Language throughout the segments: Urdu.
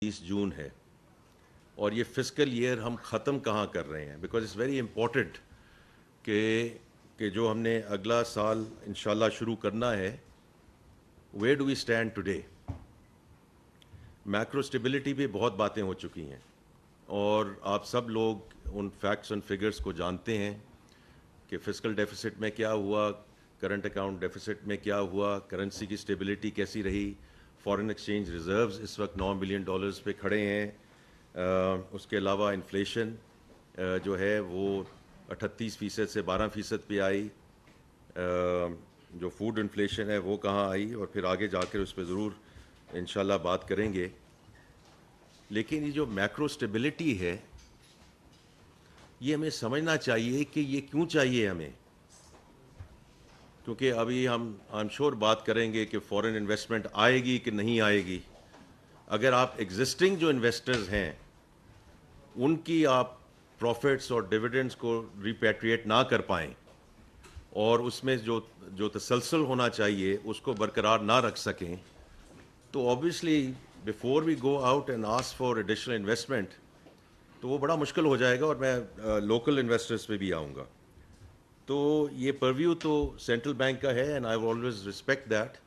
30 جون ہے اور یہ فسکل ایئر ہم ختم کہاں کر رہے ہیں، بیکاز اٹس ویری امپورٹنٹ کہ جو ہم نے اگلا سال انشاءاللہ شروع کرنا ہے، where do we stand today. Macro stability پہ بہت باتیں ہو چکی ہیں اور آپ سب لوگ ان فیکٹس اینڈ فگرز کو جانتے ہیں کہ فسکل ڈیفیسٹ میں کیا ہوا، کرنٹ اکاؤنٹ ڈیفیسٹ میں کیا ہوا، کرنسی کی اسٹیبلٹی کیسی رہی، فارن ایکسچینج ریزروز اس وقت $9 بلین پہ کھڑے ہیں. اس کے علاوہ انفلیشن جو ہے وہ 38% سے 12% پہ آئی. جو فوڈ انفلیشن ہے وہ کہاں آئی، اور پھر آگے جا کر اس پہ ضرور انشاءاللہ بات کریں گے. لیکن یہ جو میکرو اسٹیبلٹی ہے، یہ ہمیں سمجھنا چاہیے کہ یہ کیوں چاہیے ہمیں، کیونکہ ابھی ہم ایم شور بات کریں گے کہ فورن انویسٹمنٹ آئے گی کہ نہیں آئے گی. اگر آپ ایگزسٹنگ جو انویسٹرز ہیں ان کی آپ پروفٹس اور ڈویڈنڈس کو ریپیٹریٹ نہ کر پائیں اور اس میں جو تسلسل ہونا چاہیے اس کو برقرار نہ رکھ سکیں، تو obviously before we go out and ask for additional investment تو وہ بڑا مشکل ہو جائے گا. اور میں لوکل انویسٹرز پہ بھی آؤں گا. تو یہ پرویو تو سینٹرل بینک کا ہے and I will always respect that.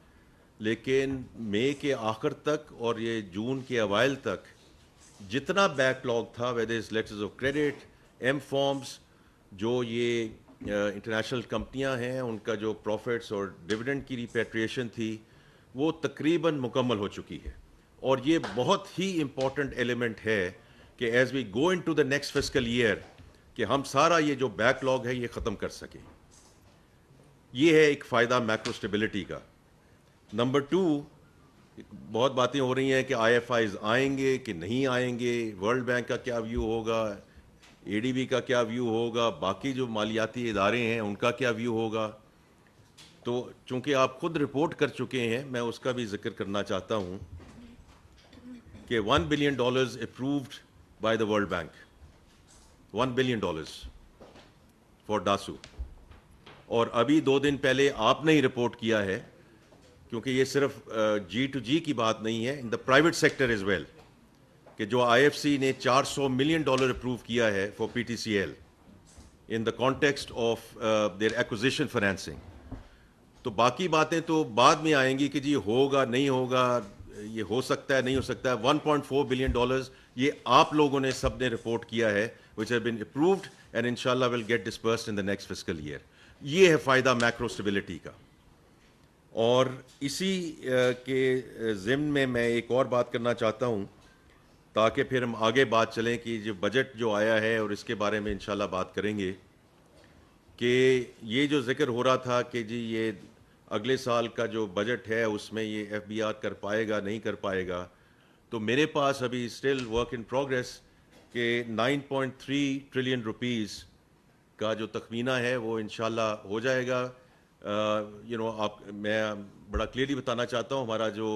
لیکن مئی کے آخر تک اور یہ جون کے اوائل تک جتنا بیک لاگ تھا، whether is letters of credit, M forms, جو یہ انٹرنیشنل کمپنیاں ہیں ان کا جو پروفٹس اور ڈویڈنڈ کی ریپیٹریشن تھی وہ تقریباً مکمل ہو چکی ہے. اور یہ بہت ہی امپورٹنٹ ایلیمنٹ ہے کہ as we go into the next fiscal year کہ ہم سارا یہ جو بیک لاگ ہے یہ ختم کر سکیں. یہ ہے ایک فائدہ میکرو اسٹیبلٹی کا. نمبر 2، بہت باتیں ہو رہی ہیں کہ آئی ایف آئیز آئیں گے کہ نہیں آئیں گے، ورلڈ بینک کا کیا ویو ہوگا، اے ڈی بی کا کیا ویو ہوگا، باقی جو مالیاتی ادارے ہیں ان کا کیا ویو ہوگا. تو چونکہ آپ خود رپورٹ کر چکے ہیں، میں اس کا بھی ذکر کرنا چاہتا ہوں کہ $1 billion approved by the World Bank, $1 billion for Dasu. اور ابھی 2 دن پہلے آپ نے ہی رپورٹ کیا ہے، کیونکہ یہ صرف جی ٹو جی کی بات نہیں ہے، in the private sector as well, کہ جو آئی ایف سی نے $400 ملین اپروو کیا ہے for P T C L in the context of their acquisition financing. تو باقی باتیں تو بعد میں آئیں گی کہ جی ہوگا نہیں ہوگا، یہ ہو سکتا ہے نہیں ہو سکتا ہے. $1.4 بلین یہ آپ لوگوں نے سب نے رپورٹ کیا ہے which have been approved and inshallah will get dispersed in the next fiscal year. یہ ہے فائدہ میکرو اسٹیبلٹی کا. اور اسی کے ضمن میں ایک اور بات کرنا چاہتا ہوں تاکہ پھر ہم آگے بات چلیں کہ جو بجٹ جو آیا ہے اور اس کے بارے میں انشاءاللہ بات کریں گے. کہ یہ جو ذکر ہو رہا تھا کہ جی یہ اگلے سال کا جو بجٹ ہے اس میں یہ ایف بی آر کر پائے گا نہیں کر پائے گا، تو میرے پاس ابھی اسٹل ورک ان پروگریس کہ 9.3 ٹریلین روپیز کا جو تخمینہ ہے وہ انشاءاللہ ہو جائے گا. میں بڑا کلیئرلی بتانا چاہتا ہوں، ہمارا جو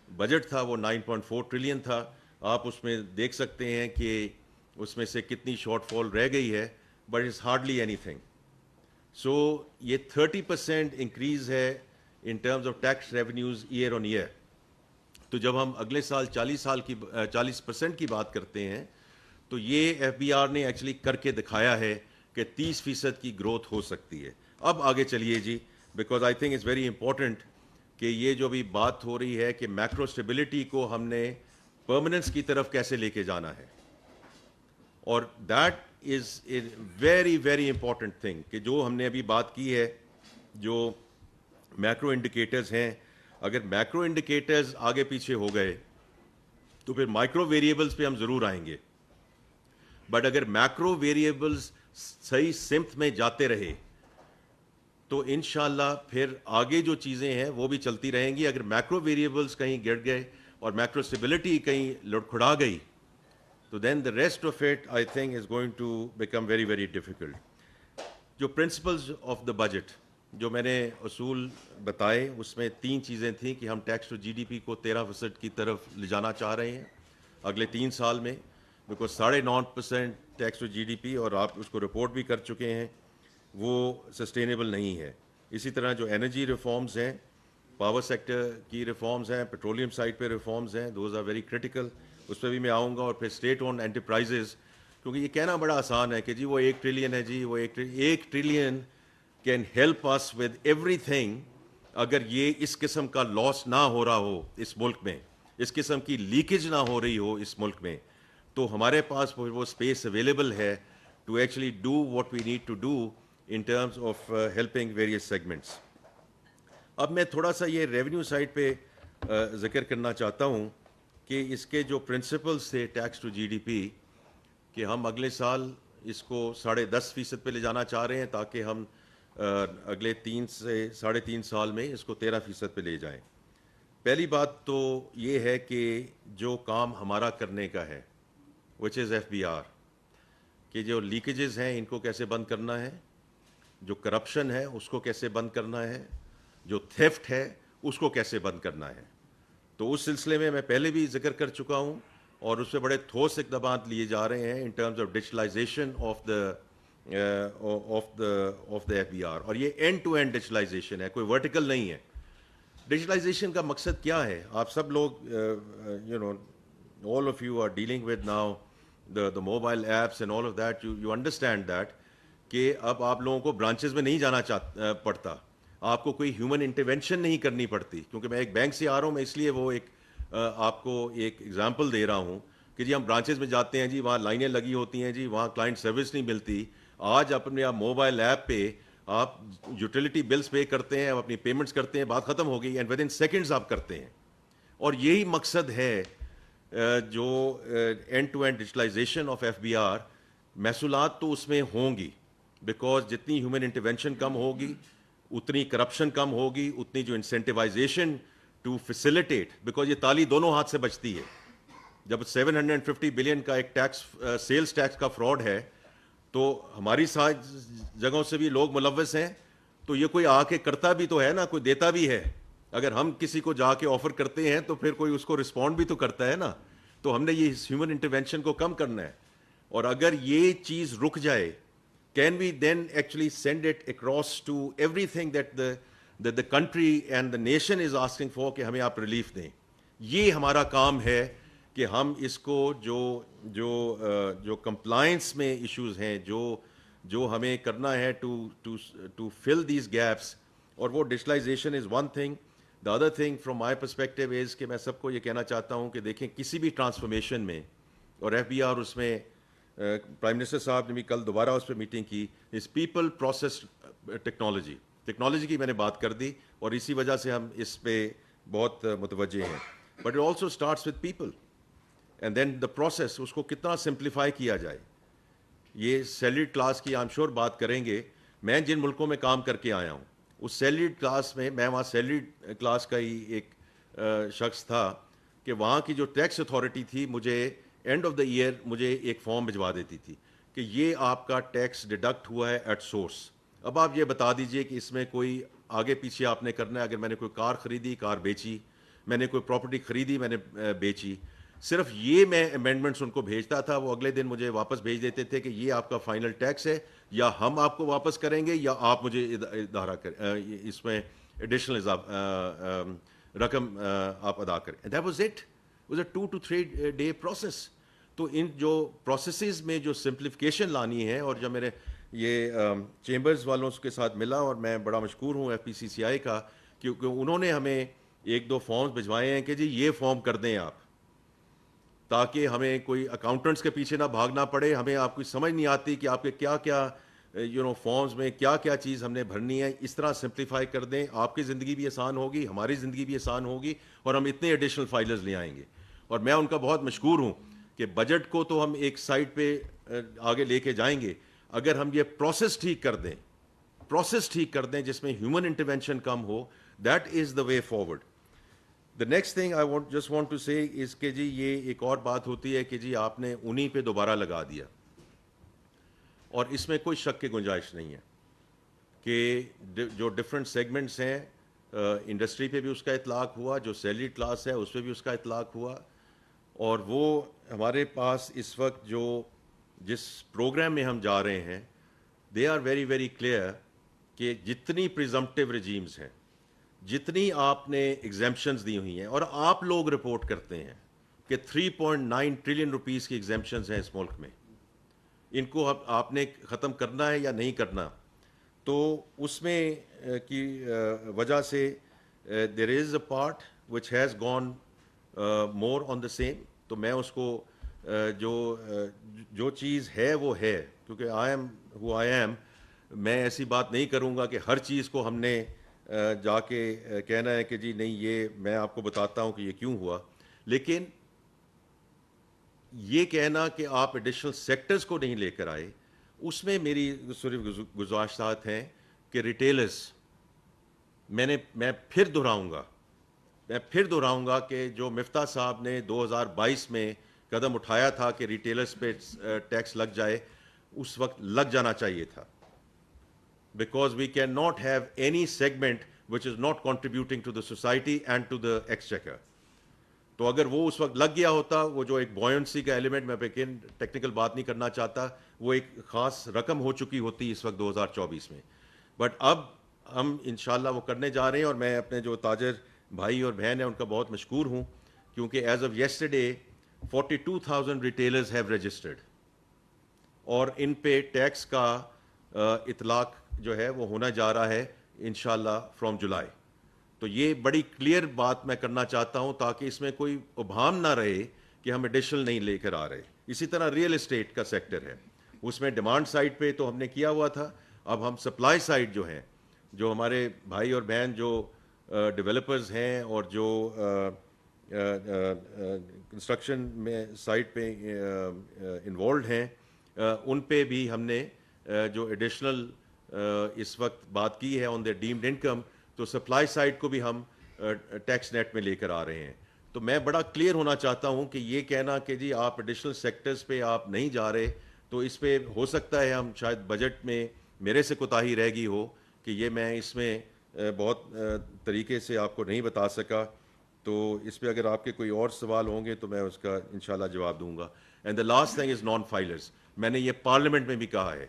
بجٹ تھا وہ 9.4 ٹریلین تھا. آپ اس میں دیکھ سکتے ہیں کہ اس میں سے کتنی شارٹ فال رہ گئی ہے، but it's hardly anything. So یہ 30% انکریز ہے in terms of tax revenues year on year. تو جب ہم اگلے سال 40% کی بات کرتے ہیں تو یہ ایف بی آر نے ایکچولی کر کے دکھایا ہے کہ 30% کی گروتھ ہو سکتی ہے. اب آگے چلیے جی، because I think it's very important کہ یہ جو بھی بات ہو رہی ہے کہ میکرو اسٹیبلٹی کو ہم نے پرماننس کی طرف کیسے لے کے جانا ہے. اور that is a very very important thing کہ جو ہم نے ابھی بات کی ہے، جو میکرو انڈیکیٹرز ہیں، اگر میکرو انڈیکیٹرز آگے پیچھے ہو گئے تو پھر مائکرو ویریبلز پہ ہم ضرور آئیں گے. بٹ اگر میکرو ویریبلز صحیح سمت میں جاتے رہے تو انشاءاللہ پھر آگے جو چیزیں ہیں وہ بھی چلتی رہیں گی. اگر میکرو ویریبلز کہیں گر گئے اور میکرو اسٹیبلٹی کہیں لڑکھڑا گئی تو then the rest of it I think is going to become very very difficult. جو پرنسپلز آف دا بجٹ جو میں نے اصول بتائے اس میں 3 چیزیں تھیں کہ ہم tax to G D P کو 13% کی طرف لے جانا چاہ رہے ہیں اگلے 3 سال میں، because 9.5% tax to G D P, اور آپ اس کو رپورٹ بھی کر چکے ہیں، وہ سسٹینیبل نہیں ہے. اسی طرح جو انرجی ریفارمز ہیں، پاور سیکٹر کی ریفارمز ہیں، پیٹرولیم سائٹ پہ ریفارمز ہیں، دوز آر ویری کرٹیکل. اس پہ بھی میں آؤں گا, اور پھر اسٹیٹ اون انٹرپرائزز, کیونکہ یہ کہنا بڑا آسان ہے کہ جی وہ 1 ٹریلین ہے, جی وہ 1 trillion can help us with everything. اگر یہ اس قسم کا لاس نہ ہو رہا ہو اس ملک میں, اس قسم کی لیکیج نہ ہو رہی ہو اس ملک میں, تو ہمارے پاس وہ اسپیس اویلیبل ہے to actually do what we need to do in terms of helping various segments. اب میں تھوڑا سا یہ ریونیو سائڈ پہ ذکر کرنا چاہتا ہوں کہ اس کے جو پرنسپلس تھے tax to G D P, کہ ہم اگلے سال اس کو 10.5% پہ لے جانا چاہ رہے ہیں تاکہ ہم اگلے 3 سے 3.5 سال میں اس کو 13% پہ لے جائیں. پہلی بات تو یہ ہے کہ جو کام ہمارا کرنے کا ہے وچ از FBR, کہ جو لیکیجز ہیں ان کو کیسے بند کرنا ہے, جو کرپشن ہے اس کو کیسے بند کرنا ہے, جو تھیفٹ ہے اس کو کیسے بند کرنا ہے. تو اس سلسلے میں پہلے بھی ذکر کر چکا ہوں, اور اس پہ بڑے ٹھوس اقدامات لیے جا رہے ہیں in terms of digitalization of the FBR. اور یہ اینڈ ٹو اینڈ ڈیجیٹلائزیشن ہے, کوئی ورٹیکل نہیں ہے. ڈیجیٹلائزیشن کا مقصد کیا ہے؟ آپ سب لوگ all of you are dealing with now the mobile apps and all of that, you understand that کہ اب آپ لوگوں کو برانچز میں نہیں جانا پڑتا, آپ کو کوئی ہیومن انٹرونشن نہیں کرنی پڑتی. کیونکہ میں ایک بینک سے آ رہا ہوں, میں اس لیے وہ ایک آپ کو ایک ایگزامپل دے رہا ہوں کہ جی ہم برانچز میں جاتے ہیں, جی وہاں لائنیں لگی ہوتی ہیں, جی وہاں کلائنٹ سروس نہیں ملتی. آج اپنے آپ موبائل ایپ پہ آپ یوٹیلیٹی بلز پے کرتے ہیں, آپ اپنی پیمنٹس کرتے ہیں, بات ختم ہو گئی, اینڈ ود ان سیکنڈز آپ کرتے ہیں. اور یہی مقصد ہے جو end to end digitalization of FBR. محصولات تو اس میں ہوں گی, بیکاز جتنی ہیومن انٹرونشن کم ہوگی اتنی کرپشن کم ہوگی, اتنی جو انسینٹیوائزیشن ٹو فیسیلیٹیٹ, بیکاز یہ تالی دونوں ہاتھ سے بچتی ہے. جب 750 بلین کا ایک ٹیکس سیلز ٹیکس کا فراڈ ہے, تو ہماری جگہوں سے بھی لوگ ملوث ہیں, تو یہ کوئی آ کے کرتا بھی تو ہے نا, کوئی دیتا بھی ہے. اگر ہم کسی کو جا کے آفر کرتے ہیں تو پھر کوئی اس کو رسپونڈ بھی تو کرتا ہے نا. تو ہم نے یہ ہیومن انٹرونشن کو کم کرنا ہے. اور اگر یہ چیز رک جائے, can we then actually send it across to everything that the country and the nation is asking for, کہ ہمیں آپ ریلیف دیں. یہ ہمارا کام ہے کہ ہم اس کو جو کمپلائنس میں ایشوز ہیں, جو ہمیں کرنا ہے ٹو فل دیز گیپس. اور وہ digitalisation is one thing. The other thing from my perspective is کہ میں سب کو یہ کہنا چاہتا ہوں کہ دیکھیں کسی بھی ٹرانسفارمیشن میں, اور FBR اس میں پرائم منسٹر صاحب نے بھی کل دوبارہ اس پہ میٹنگ کی, اس پیپل پروسیس ٹیکنالوجی کی میں نے بات کر دی, اور اسی وجہ سے ہم اس پہ بہت متوجہ ہیں. But it also starts with people, and then the process, اس کو کتنا سمپلیفائی کیا جائے. یہ سیلریڈ کلاس کی آئی ایم شیور بات کریں گے. میں جن ملکوں میں کام کر کے آیا ہوں, اس سیلریڈ کلاس میں وہاں سیلریڈ کلاس کا ہی ایک شخص تھا کہ وہاں کی جو ٹیکس اتھارٹی تھی, مجھے اینڈ آف دا ایئر مجھے ایک فارم بھجوا دیتی تھی کہ یہ آپ کا ٹیکس ڈیڈکٹ ہوا ہے ایٹ سورس. اب آپ یہ بتا دیجئے کہ اس میں کوئی آگے پیچھے آپ نے کرنا ہے. اگر میں نے کوئی کار خریدی, کار بیچی, میں نے کوئی پراپرٹی خریدی, میں نے بیچی, صرف یہ میں امینڈمنٹس ان کو بھیجتا تھا, وہ اگلے دن مجھے واپس بھیج دیتے تھے کہ یہ آپ کا فائنل ٹیکس ہے, یا ہم آپ کو واپس کریں گے یا آپ مجھے ادارہ اس میں ایڈیشنل رقم آپ ادا کریں. That was it. Was a 2 to 3 day process. تو ان جو پروسیسز میں جو سمپلیفیکیشن لانی ہے, اور جب میرے یہ چیمبرز والوں کے ساتھ ملا, اور میں بڑا مشکور ہوں FPCCI کا, کیونکہ انہوں نے ہمیں 1-2 فارمز بھجوائے ہیں کہ جی یہ فارم کر دیں آپ, تاکہ ہمیں کوئی اکاؤنٹنٹس کے پیچھے نہ بھاگنا پڑے. ہمیں آپ کو سمجھ نہیں آتی کہ آپ کے کیا کیا فارمز میں کیا کیا چیز ہم نے بھرنی ہے. اس طرح سمپلیفائی کر دیں, آپ کی زندگی بھی آسان ہوگی, ہماری زندگی بھی آسان ہوگی, اور ہم اتنے ایڈیشنل فائلرز لے آئیں گے. اور میں ان کا بہت مشکور ہوں کہ بجٹ کو تو ہم ایک سائڈ پہ آگے لے کے جائیں گے, اگر ہم یہ پروسیس ٹھیک کر دیں جس میں ہیومن انٹرونشن کم ہو, that is the way forward. The next thing I just want to say اس کہ جی یہ ایک اور بات ہوتی ہے کہ جی آپ نے انہی پہ دوبارہ لگا دیا, اور اس میں کوئی شک کی گنجائش نہیں ہے کہ جو ڈفرینٹ سیگمنٹس ہیں, انڈسٹری پہ بھی اس کا اطلاق ہوا, جو سیلری کلاس ہے اس پہ بھی اس کا اطلاق ہوا. اور وہ ہمارے پاس اس وقت جس پروگرام میں ہم جا رہے ہیں, they are very very clear کہ جتنی پریزمپٹیو رجیمز ہیں, جتنی آپ نے ایگزیمپشنز دی ہوئی ہیں, اور آپ لوگ رپورٹ کرتے ہیں, کہ 3.9 ٹریلین روپیز کی ایگزیمپشنز ہیں اس ملک میں. ان کو آپ نے ختم کرنا ہے یا نہیں کرنا. تو اس میں کی وجہ سے there is a part which has gone more on the same. تو میں اس کو جو چیز ہے وہ ہے, کیونکہ I am who I am. میں ایسی بات نہیں کروں گا کہ ہر چیز کو ہم نے جا کے کہنا ہے کہ جی نہیں یہ میں آپ کو بتاتا ہوں کہ یہ کیوں ہوا. لیکن یہ کہنا کہ آپ ایڈیشنل سیکٹرز کو نہیں لے کر آئے, اس میں میری صرف گزارشات ہیں کہ ریٹیلرز, میں پھر دہراؤں گا کہ جو مفتاح صاحب نے 2022 میں قدم اٹھایا تھا کہ ریٹیلرز پہ ٹیکس لگ جائے, اس وقت لگ جانا چاہیے تھا. Because we can not have any segment which is not contributing to the society and to the exchequer. تو اگر وہ اس وقت لگ گیا ہوتا, وہ جو ایک بوئنسی کا ایلیمنٹ, میں لیکن ٹیکنیکل بات نہیں کرنا چاہتا, وہ ایک خاص رقم ہو چکی ہوتی اس وقت 2024 میں. بٹ اب ہم انشاءاللہ وہ کرنے جا رہے ہیں, اور میں اپنے جو تاجر بھائی اور بہن ہیں ان کا بہت مشکور ہوں, کیونکہ as of yesterday 42,000 retailers have registered, اور ان پہ ٹیکس کا اطلاق جو ہے وہ ہونا جا رہا ہے انشاءاللہ فرام جولائی. تو یہ بڑی کلیئر بات میں کرنا چاہتا ہوں تاکہ اس میں کوئی ابہام نہ رہے کہ ہم ایڈیشنل نہیں لے کر آ رہے. اسی طرح ریئل اسٹیٹ کا سیکٹر ہے, اس میں ڈیمانڈ سائڈ پہ تو ہم نے کیا ہوا تھا. اب ہم سپلائی سائڈ جو ہیں, جو ہمارے بھائی اور بہن جو ڈیولپرز ہیں اور جو کنسٹرکشن میں سائٹ پہ انوالوڈ ہیں, ان پہ بھی ہم نے جو ایڈیشنل اس وقت بات کی ہے آن دا ڈیمڈ انکم, تو سپلائی سائڈ کو بھی ہم ٹیکس نیٹ میں لے کر آ رہے ہیں. تو میں بڑا کلیئر ہونا چاہتا ہوں کہ یہ کہنا کہ جی آپ ایڈیشنل سیکٹرز پہ آپ نہیں جا رہے, تو اس پہ ہو سکتا ہے ہم شاید بجٹ میں میرے سے کوتاہی رہ گئی ہو کہ یہ میں اس میں بہت طریقے سے آپ کو نہیں بتا سکا. تو اس پہ اگر آپ کے کوئی اور سوال ہوں گے تو میں اس کا انشاءاللہ جواب دوں گا. And the last thing is non filers. میں نے یہ پارلیمنٹ میں بھی کہا ہے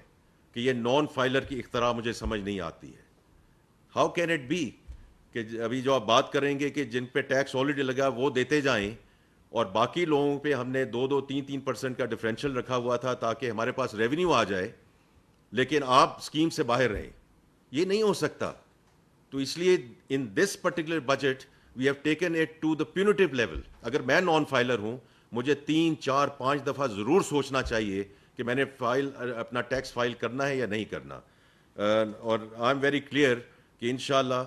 کہ یہ نان فائلر کی اختراع مجھے سمجھ نہیں آتی ہے. ہاؤ کین اٹ بی کہ ابھی جو آپ بات کریں گے کہ جن پہ ٹیکس آلریڈی لگا وہ دیتے جائیں, اور باقی لوگوں پہ ہم نے 2-3% کا ڈفرینشیل رکھا ہوا تھا تاکہ ہمارے پاس ریونیو آ جائے, لیکن آپ اسکیم سے باہر رہیں. یہ نہیں ہو سکتا. تو اس لیے in this particular budget we have taken it to the punitive level. اگر میں نان فائلر ہوں, مجھے 3-4-5 دفعہ ضرور سوچنا چاہیے کہ میں نے اپنا ٹیکس فائل کرنا ہے یا نہیں کرنا. اور آئی ایم ویری کلیئر کہ انشاءاللہ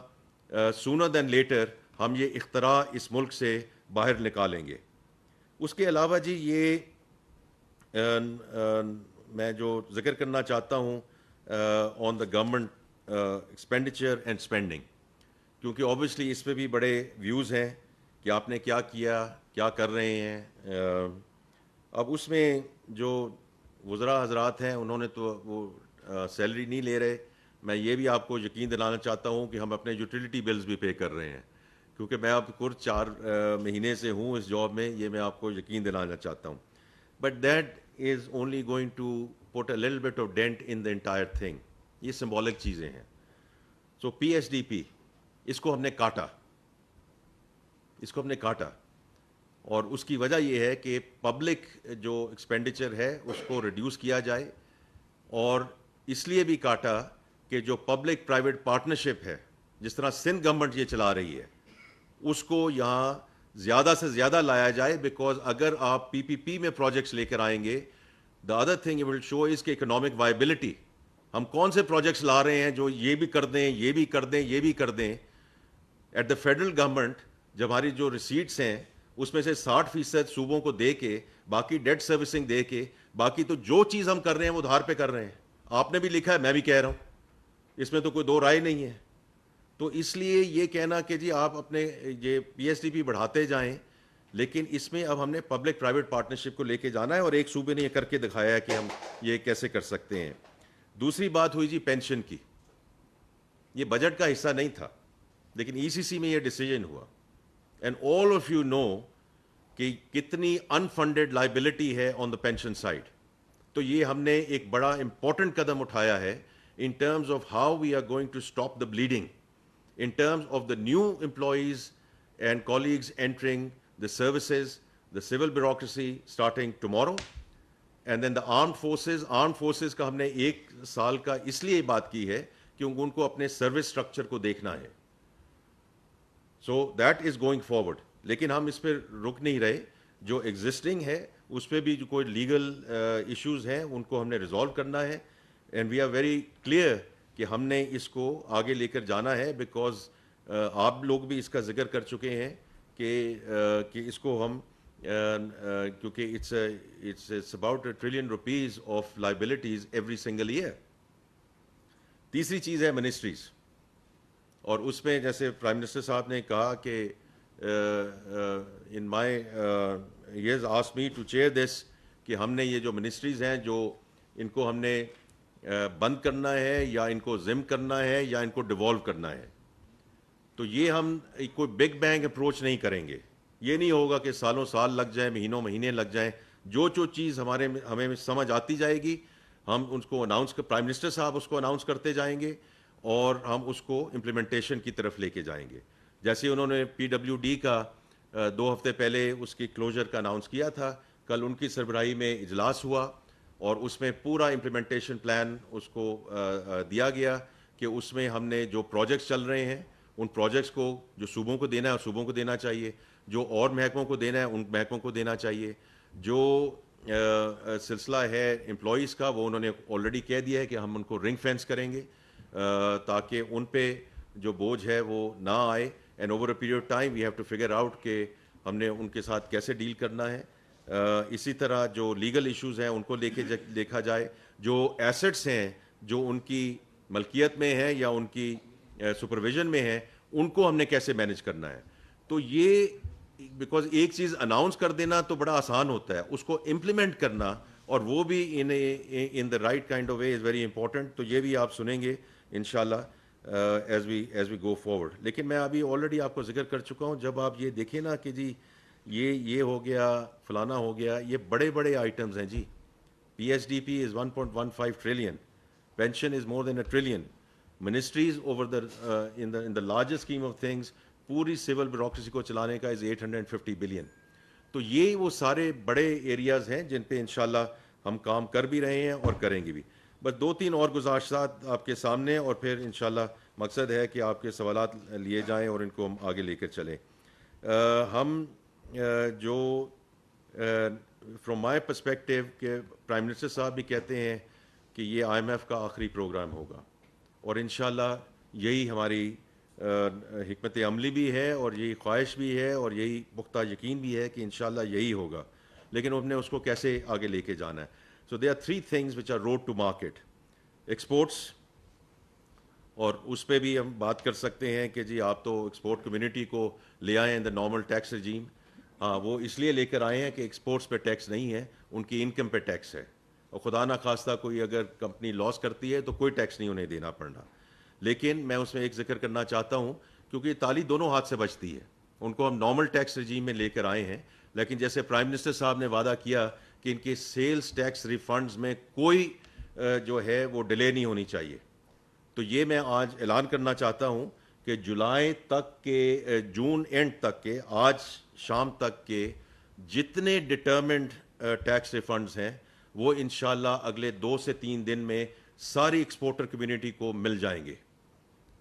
سونر دین لیٹر ہم یہ اختراع اس ملک سے باہر نکالیں گے. اس کے علاوہ جی یہ میں جو ذکر کرنا چاہتا ہوں on the government expenditure and spending, کیونکہ اوبیسلی اس پہ بھی بڑے ویوز ہیں کہ آپ نے کیا کیا, کیا کر رہے ہیں. اب اس میں جو وزراء حضرات ہیں انہوں نے تو وہ سیلری نہیں لے رہے. میں یہ بھی آپ کو یقین دلانا چاہتا ہوں کہ ہم اپنے یوٹیلیٹی بلز بھی پے کر رہے ہیں, کیونکہ میں اب کچھ 4 مہینے سے ہوں اس جاب میں, یہ میں آپ کو یقین دلانا چاہتا ہوں. But that is only going to put a little bit of dent in the entire thing. یہ سمبولک چیزیں ہیں. سو پی ایس ڈی پی اس کو ہم نے کاٹا, اور اس کی وجہ یہ ہے کہ پبلک جو ایکسپینڈیچر ہے اس کو ریڈیوس کیا جائے, اور اس لیے بھی کاٹا کہ جو پبلک پرائیویٹ پارٹنرشپ ہے, جس طرح سندھ گورنمنٹ یہ چلا رہی ہے, اس کو یہاں زیادہ سے زیادہ لایا جائے. بیکاز اگر آپ پی پی پی میں پروجیکٹس لے کر آئیں گے, دا ادر تھنگ ول شو از کہ اکنامک وائبلٹی. ہم کون سے پروجیکٹس لا رہے ہیں جو یہ بھی کر دیں, یہ بھی کر دیں, یہ بھی کر دیں. ایٹ دا فیڈرل گورنمنٹ جب ہماری جو ریسیٹس ہیں اس میں سے 60% صوبوں کو دے کے, باقی ڈیٹ سروسنگ دے کے, باقی تو جو چیز ہم کر رہے ہیں وہ ادھار پہ کر رہے ہیں. آپ نے بھی لکھا ہے, میں بھی کہہ رہا ہوں, اس میں تو کوئی دو رائے نہیں ہے. تو اس لیے یہ کہنا کہ جی آپ اپنے یہ پی ایس ڈی پی بڑھاتے جائیں, لیکن اس میں اب ہم نے پبلک پرائیویٹ پارٹنرشپ کو لے کے جانا ہے, اور ایک صوبے نے یہ کر کے دکھایا ہے کہ ہم یہ کیسے کر سکتے ہیں. دوسری بات ہوئی جی پینشن کی. یہ بجٹ کا حصہ نہیں تھا, لیکن ای سی سی میں یہ ڈیسیجن ہوا. And all of you know کہ کتنی انفنڈیڈ لائبلٹی ہے آن دا پینشن سائڈ. تو یہ ہم نے ایک بڑا امپورٹنٹ قدم اٹھایا ہے in terms of how we are going to stop the bleeding, in terms of the new employees and colleagues entering the services. the civil bureaucracy starting tomorrow, and then the armed forces کا ہم نے 1 سال کا اس لیے بات کی ہے کہ ان کو اپنے سروس اسٹرکچر کو دیکھنا ہے. So that is going forward. لیکن ہم اس پہ رک نہیں رہے. جو ایگزسٹنگ ہے اس پہ بھی جو کوئی لیگل ایشوز ہیں ان کو ہم نے ریزالو کرنا ہے, and we are very clear کہ ہم نے اس کو آگے لے کر جانا ہے, بیکاز آپ لوگ بھی اس کا ذکر کر چکے ہیں کہ اس کو ہم کیونکہ it's about $1 trillion of liabilities every single year. تیسری چیز ہے منسٹریز, اور اس میں جیسے پرائم منسٹر صاحب نے کہا کہ in my he has asked me to chair this, کہ ہم نے یہ جو منسٹریز ہیں جو ان کو ہم نے بند کرنا ہے یا ان کو ضم کرنا ہے یا ان کو ڈیوالو کرنا ہے. تو یہ ہم کوئی بگ بینگ اپروچ نہیں کریں گے. یہ نہیں ہوگا کہ سالوں سال لگ جائیں, مہینوں مہینے لگ جائیں. جو چیز ہمیں سمجھ آتی جائے گی ہم اس کو پرائم منسٹر صاحب اس کو اناؤنس کرتے جائیں گے اور ہم اس کو امپلیمنٹیشن کی طرف لے کے جائیں گے. جیسے انہوں نے PWD کا 2 ہفتے پہلے اس کی کلوجر کا اناؤنس کیا تھا, کل ان کی سربراہی میں اجلاس ہوا اور اس میں پورا امپلیمنٹیشن پلان اس کو دیا گیا کہ اس میں ہم نے جو پروجیکٹس چل رہے ہیں ان پروجیکٹس کو جو صوبوں کو دینا ہے اور صوبوں کو دینا چاہیے, جو اور محکموں کو دینا ہے ان محکموں کو دینا چاہیے. جو سلسلہ ہے امپلائیز کا وہ انہوں نے آلریڈی کہہ دیا ہے کہ ہم ان کو رنگ فینس کریں گے تاکہ ان پہ جو بوجھ ہے وہ نہ آئے. And over a period time we have to figure out کہ ہم نے ان کے ساتھ کیسے ڈیل کرنا ہے. اسی طرح جو لیگل ایشوز ہیں ان کو لے کے دیکھا جائے. جو ایسٹس ہیں جو ان کی ملکیت میں ہیں یا ان کی سپرویژن میں ہیں ان کو ہم نے کیسے مینیج کرنا ہے. تو یہ بیکاز ایک چیز اناؤنس کر دینا تو بڑا آسان ہوتا ہے, اس کو امپلیمنٹ کرنا اور وہ بھی in the right kind of way is very important. تو یہ بھی آپ سنیں گے انشاءاللہ ایز وی گو فارورڈ. لیکن میں ابھی آلریڈی آپ کو ذکر کر چکا ہوں, جب آپ یہ دیکھیں نا کہ جی یہ ہو گیا فلانا ہو گیا, یہ بڑے بڑے آئٹمز ہیں جی. PSDP is 1.15 trillion, pension is more than $1 trillion, ministries over in the largest scheme of things پوری سول بیوروکریسی کو چلانے کا از 850 billion. تو یہ وہ سارے بڑے ایریاز ہیں جن پہ انشاءاللہ ہم کام کر بھی رہے ہیں اور کریں گے بھی. بس 2-3 اور گزارشات آپ کے سامنے, اور پھر انشاءاللہ مقصد ہے کہ آپ کے سوالات لیے جائیں اور ان کو ہم آگے لے کر چلیں. ہم جو فرام مائی پرسپیکٹیو کہ پرائم منسٹر صاحب بھی کہتے ہیں کہ یہ IMF کا آخری پروگرام ہوگا, اور انشاءاللہ یہی ہماری حکمت عملی بھی ہے اور یہی خواہش بھی ہے اور یہی پختہ یقین بھی ہے کہ انشاءاللہ یہی ہوگا. لیکن ہم نے اس کو کیسے آگے لے کے جانا ہے. So they are 3 things which are road to market. Exports, اور اس پہ بھی ہم بات کر سکتے ہیں کہ جی آپ تو ایکسپورٹ کمیونٹی کو لے آئے ہیں دا نارمل ٹیکس رجیم. ہاں وہ اس لیے لے کر آئے ہیں کہ ایکسپورٹس پہ ٹیکس نہیں ہے, ان کی انکم پہ ٹیکس ہے, اور خدا نہ خواستہ کوئی اگر کمپنی لاس کرتی ہے تو کوئی ٹیکس نہیں انہیں دینا پڑنا. لیکن میں اس میں ایک ذکر کرنا چاہتا ہوں کیونکہ یہ تالی دونوں ہاتھ سے بچتی ہے. ان کو ہم نارمل ٹیکس رجیم میں لے کر آئے ہیں, لیکن جیسے پرائم منسٹر صاحب نے وعدہ کیا کہ ان کے سیلز ٹیکس ریفنڈز میں کوئی جو ہے وہ ڈیلے نہیں ہونی چاہیے. تو یہ میں آج اعلان کرنا چاہتا ہوں کہ جولائی تک کے, جون اینڈ تک کے, آج شام تک کے جتنے ڈٹرمنڈ ٹیکس ریفنڈز ہیں وہ انشاءاللہ اگلے 2 سے 3 دن میں ساری ایکسپورٹر کمیونٹی کو مل جائیں گے.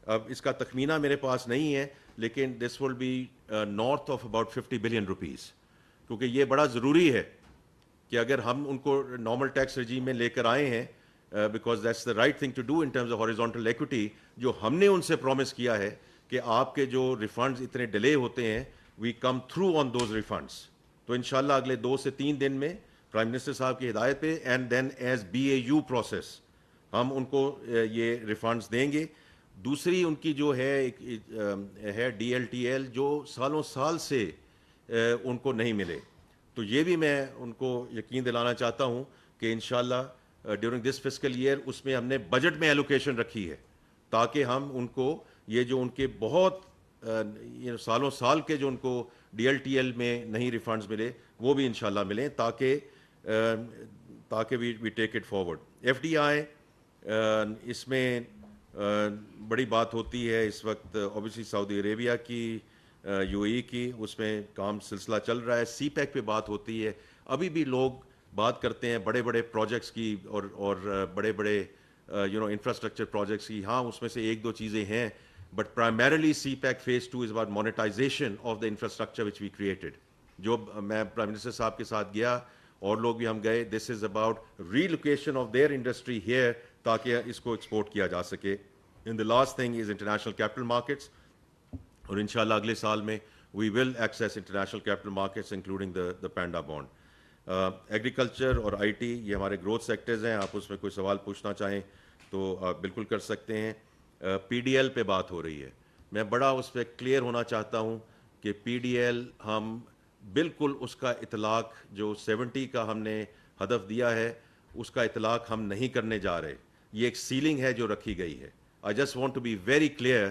اب اس کا تخمینہ میرے پاس نہیں ہے, لیکن this will be north of about 50 billion rupees, کیونکہ یہ بڑا ضروری ہے کہ اگر ہم ان کو نارمل ٹیکس رجیم میں لے کر آئے ہیں, because that's the right thing to do in terms of horizontal equity, جو ہم نے ان سے پرومس کیا ہے کہ آپ کے جو ریفنڈز اتنے ڈیلے ہوتے ہیں we come through on those refunds. تو انشاءاللہ اگلے 2 سے 3 دن میں پرائم منسٹر صاحب کی ہدایت پہ and then as BAU process ہم ان کو یہ ریفنڈز دیں گے. دوسری ان کی جو ہے DLTL جو سالوں سال سے ان کو نہیں ملے, تو یہ بھی میں ان کو یقین دلانا چاہتا ہوں کہ انشاءاللہ ڈیورنگ دس فسکل ایئر اس میں ہم نے بجٹ میں ایلوکیشن رکھی ہے تاکہ ہم ان کو یہ جو ان کے بہت سالوں سال کے جو ان کو DLTL میں نہیں ریفنڈز ملے وہ بھی انشاءاللہ ملیں تاکہ وی ٹیک اٹ فارورڈ. FDI اس میں بڑی بات ہوتی ہے اس وقت. اوبیسلی سعودی عربیہ کی یو اے کی, اس میں کام سلسلہ چل رہا ہے. سی پیک پہ بات ہوتی ہے, ابھی بھی لوگ بات کرتے ہیں بڑے بڑے پروجیکٹس کی اور بڑے بڑے انفراسٹرکچر پروجیکٹس کی. ہاں اس میں سے ایک دو چیزیں ہیں, but primarily CPEC phase 2 is about monetization of the infrastructure which we created. جو میں پرائم منسٹر صاحب کے ساتھ گیا اور لوگ بھی ہم گئے, this is about relocation of their industry here تاکہ اس کو ایکسپورٹ کیا جا سکے. In the last thing is international capital markets, اور انشاءاللہ اگلے سال میں we will access international capital markets including the panda bond. Agriculture اور آئی ٹی یہ ہمارے گروتھ سیکٹرز ہیں, آپ اس میں کوئی سوال پوچھنا چاہیں تو آپ بالکل کر سکتے ہیں. پی ڈی ایل پہ بات ہو رہی ہے, میں بڑا اس پہ کلیئر ہونا چاہتا ہوں کہ پی ڈی ایل ہم بالکل اس کا اطلاق جو 70 کا ہم نے ہدف دیا ہے اس کا اطلاق ہم نہیں کرنے جا رہے. یہ ایک سیلنگ ہے جو رکھی گئی ہے. I just want to be very clear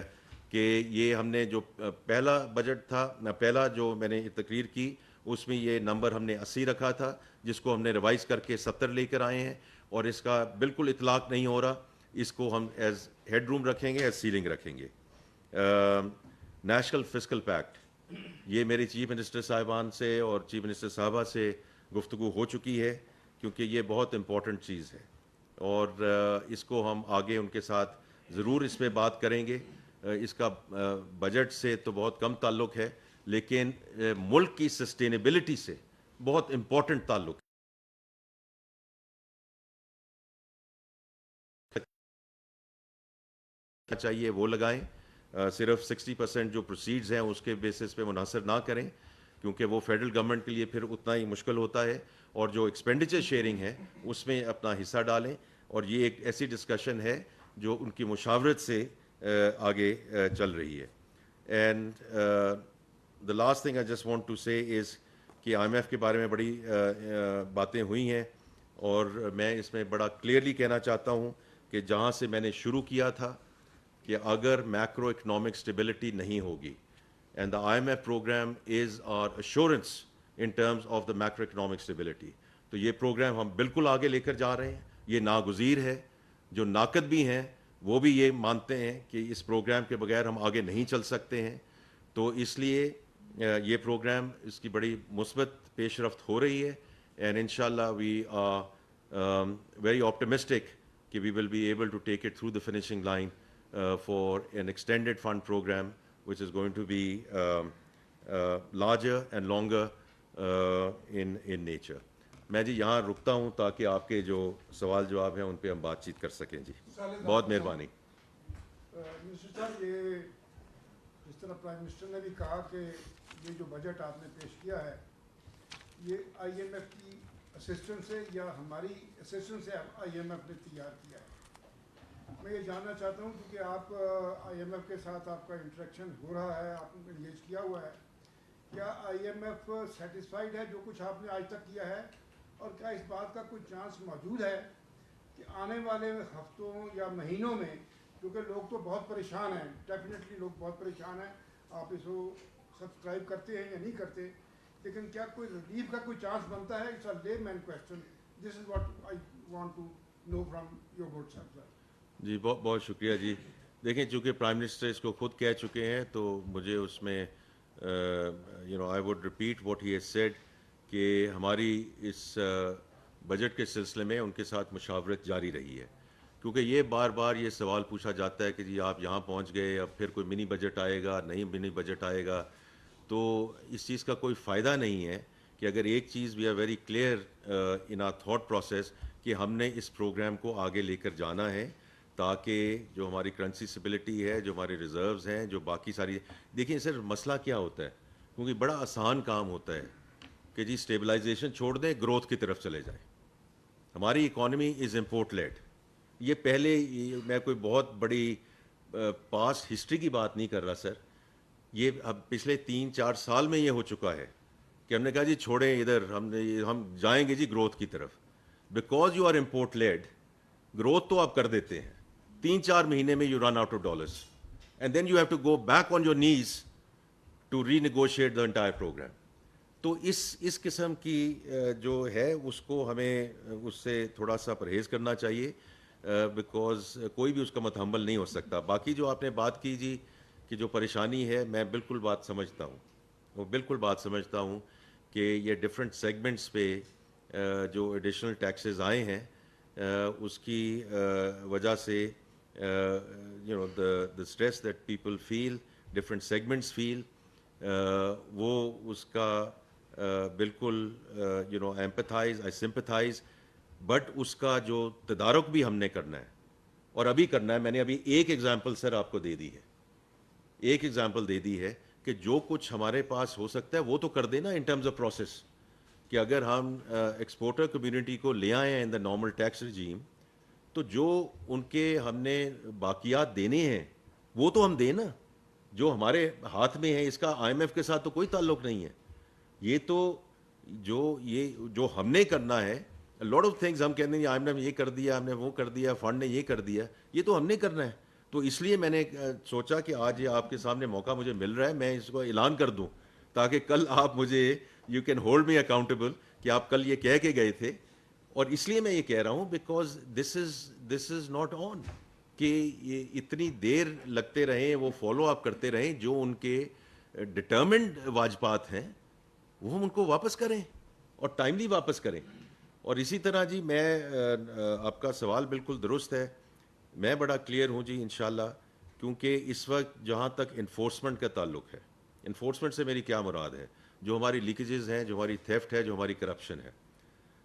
کہ یہ ہم نے جو پہلا بجٹ تھا, پہلا جو میں نے تقریر کی اس میں یہ نمبر ہم نے 80 رکھا تھا, جس کو ہم نے ریوائز کر کے 70 لے کر آئے ہیں, اور اس کا بالکل اطلاق نہیں ہو رہا. اس کو ہم ایز ہیڈ روم رکھیں گے, ایز سیلنگ رکھیں گے. نیشنل فسکل پیکٹ, یہ میری چیف منسٹر صاحبان سے اور چیف منسٹر صاحبہ سے گفتگو ہو چکی ہے, کیونکہ یہ بہت امپورٹنٹ چیز ہے اور اس کو ہم آگے ان کے ساتھ ضرور اس پہ بات کریں گے. اس کا بجٹ سے تو بہت کم تعلق ہے, لیکن ملک کی سسٹینیبلٹی سے بہت امپورٹنٹ تعلق چاہیے وہ لگائیں. صرف 60% جو پروسیڈز ہیں اس کے بیسس پہ منحصر نہ کریں, کیونکہ وہ فیڈرل گورنمنٹ کے لیے پھر اتنا ہی مشکل ہوتا ہے, اور جو ایکسپینڈیچر شیئرنگ ہے اس میں اپنا حصہ ڈالیں. اور یہ ایک ایسی ڈسکشن ہے جو ان کی مشاورت سے آگے چل رہی ہے. And the last thing I just want to say is کہ آئی ایم ایف کے بارے میں بڑی باتیں ہوئی ہیں, اور میں اس میں بڑا کلیئرلی کہنا چاہتا ہوں کہ جہاں سے میں نے شروع کیا تھا کہ اگر میکرو اکنامک اسٹیبلٹی نہیں ہوگی, and the I M F programme is our assurance in terms of the macro economic stability, تو یہ پروگرام ہم بالکل آگے لے کر جا رہے ہیں. یہ ناگزیر ہے. جو ناقد بھی ہیں وہ بھی یہ مانتے ہیں کہ اس پروگرام کے بغیر ہم آگے نہیں چل سکتے ہیں. تو اس لیے یہ پروگرام اس کی بڑی مثبت پیش رفت ہو رہی ہے, اینڈ انشاءاللہ وی آر ویری آپٹمسٹک کہ we will be able to take it through the finishing line for an extended fund program which is going to be larger and longer in nature. میں جی یہاں رکتا ہوں تاکہ آپ کے جو سوال جواب ہیں ان پہ ہم بات چیت کر سکیں. جی بہت مہربانی. منسٹر صاحب, یہ جس طرح پرائم منسٹر نے بھی کہا کہ یہ جو بجٹ آپ نے پیش کیا ہے یہ آئی ایم ایف کی اسسٹنس سے یا ہماری اسسٹنس سے آئی ایم ایف نے تیار کیا ہے. میں یہ جاننا چاہتا ہوں کیونکہ آپ آئی ایم ایف کے ساتھ آپ کا انٹریکشن ہو رہا ہے, آپ نے انگیج کیا ہوا ہے, کیا آئی ایم ایف سیٹسفائیڈ ہے جو کچھ آپ نے آج تک کیا ہے, اور کیا اس بات کا کوئی چانس موجود ہے کہ آنے والے ہفتوں یا مہینوں میں, کیونکہ لوگ تو بہت پریشان ہیں, ڈیفینیٹلی لوگ بہت پریشان ہیں, آپ اس کو سبسکرائب کرتے ہیں یا نہیں کرتے, لیکن کیا کوئی ریلیف کا کوئی چانس بنتا ہے؟ It's a layman question, this is what I want to know from your good self. جی بہت بہت شکریہ. جی دیکھیں, چونکہ پرائم منسٹر اس کو خود کہہ چکے ہیں تو مجھے اس میں I would repeat what he has said کہ ہماری اس بجٹ کے سلسلے میں ان کے ساتھ مشاورت جاری رہی ہے. کیونکہ یہ بار بار یہ سوال پوچھا جاتا ہے کہ جی آپ یہاں پہنچ گئے, اب پھر کوئی منی بجٹ آئے گا, نہیں منی بجٹ آئے گا. تو اس چیز کا کوئی فائدہ نہیں ہے کہ اگر ایک چیز we are very clear in our thought process کہ ہم نے اس پروگرام کو آگے لے کر جانا ہے تاکہ جو ہماری کرنسی اسٹیبلٹی ہے, جو ہمارے ریزروز ہیں, جو باقی ساری. دیکھیں سر, مسئلہ کیا ہوتا ہے, کیونکہ بڑا آسان کام ہوتا ہے کہ جی اسٹیبلائزیشن چھوڑ دیں, گروتھ کی طرف چلے جائیں. ہماری اکانومی از امپورٹ لیڈ. یہ پہلے میں کوئی بہت بڑی پاسٹ ہسٹری کی بات نہیں کر رہا سر, یہ اب پچھلے 3-4 سال میں یہ ہو چکا ہے کہ ہم نے کہا جی چھوڑیں ادھر, ہم جائیں گے جی گروتھ کی طرف. Because you are import led, growth تو آپ کر دیتے ہیں, 3-4 مہینے میں you run out of dollars, and then you have to go back on your knees to renegotiate the entire programme. تو اس قسم کی جو ہے اس کو ہمیں اس سے تھوڑا سا پرہیز کرنا چاہیے, بیکاز کوئی بھی اس کا متحمل نہیں ہو سکتا. باقی جو آپ نے بات کی جی کہ جو پریشانی ہے میں بالکل بات سمجھتا ہوں، وہ بالکل بات سمجھتا ہوں کہ یہ ڈفرینٹ سیگمنٹس پہ جو ایڈیشنل ٹیکسز آئے ہیں اس کی وجہ سے you know the stress that people feel, different segments feel, وہ اس کا بالکل you know empathise, I sympathise, but اس کا جو تدارک بھی ہم نے کرنا ہے اور ابھی کرنا ہے. میں نے ابھی ایک ایگزامپل سر آپ کو دے دی ہے، ایک ایگزامپل دے دی ہے کہ جو کچھ ہمارے پاس ہو سکتا ہے وہ تو کر دینا ان ٹرمز آف پروسیس، کہ اگر ہم ایکسپورٹر کمیونٹی کو لے آئے ہیں ان دا نارمل ٹیکس رجیم، تو جو ان کے ہم نے باقیات دینے ہیں وہ تو ہم دیں نا، جو ہمارے ہاتھ میں ہے. اس کا آئی ایم ایف کے ساتھ تو کوئی تعلق نہیں ہے. یہ تو جو ہم نے کرنا ہے، لاٹ آف تھنگز ہم کہتے ہیں آئی ایم ایف یہ کر دیا، ہم نے وہ کر دیا، فنڈ نے یہ کر دیا، یہ تو ہم نے کرنا ہے. تو اس لیے میں نے سوچا کہ آج یہ آپ کے سامنے موقع مجھے مل رہا ہے، میں اس کو اعلان کر دوں تاکہ کل آپ مجھے you can hold me accountable کہ آپ کل یہ کہہ کے گئے تھے. اور اس لیے میں یہ کہہ رہا ہوں because this is not on, کہ یہ اتنی دیر لگتے رہیں، وہ فالو اپ کرتے رہیں، جو ان کے ڈٹرمنڈ واجبات ہیں وہ ہم ان کو واپس کریں اور ٹائملی واپس کریں. اور اسی طرح جی میں آپ کا سوال بالکل درست ہے، میں بڑا کلیئر ہوں جی انشاءاللہ، کیونکہ اس وقت جہاں تک انفورسمنٹ کا تعلق ہے، انفورسمنٹ سے میری کیا مراد ہے، جو ہماری لیکیجز ہیں، جو ہماری تھیفٹ ہے، جو ہماری کرپشن ہے،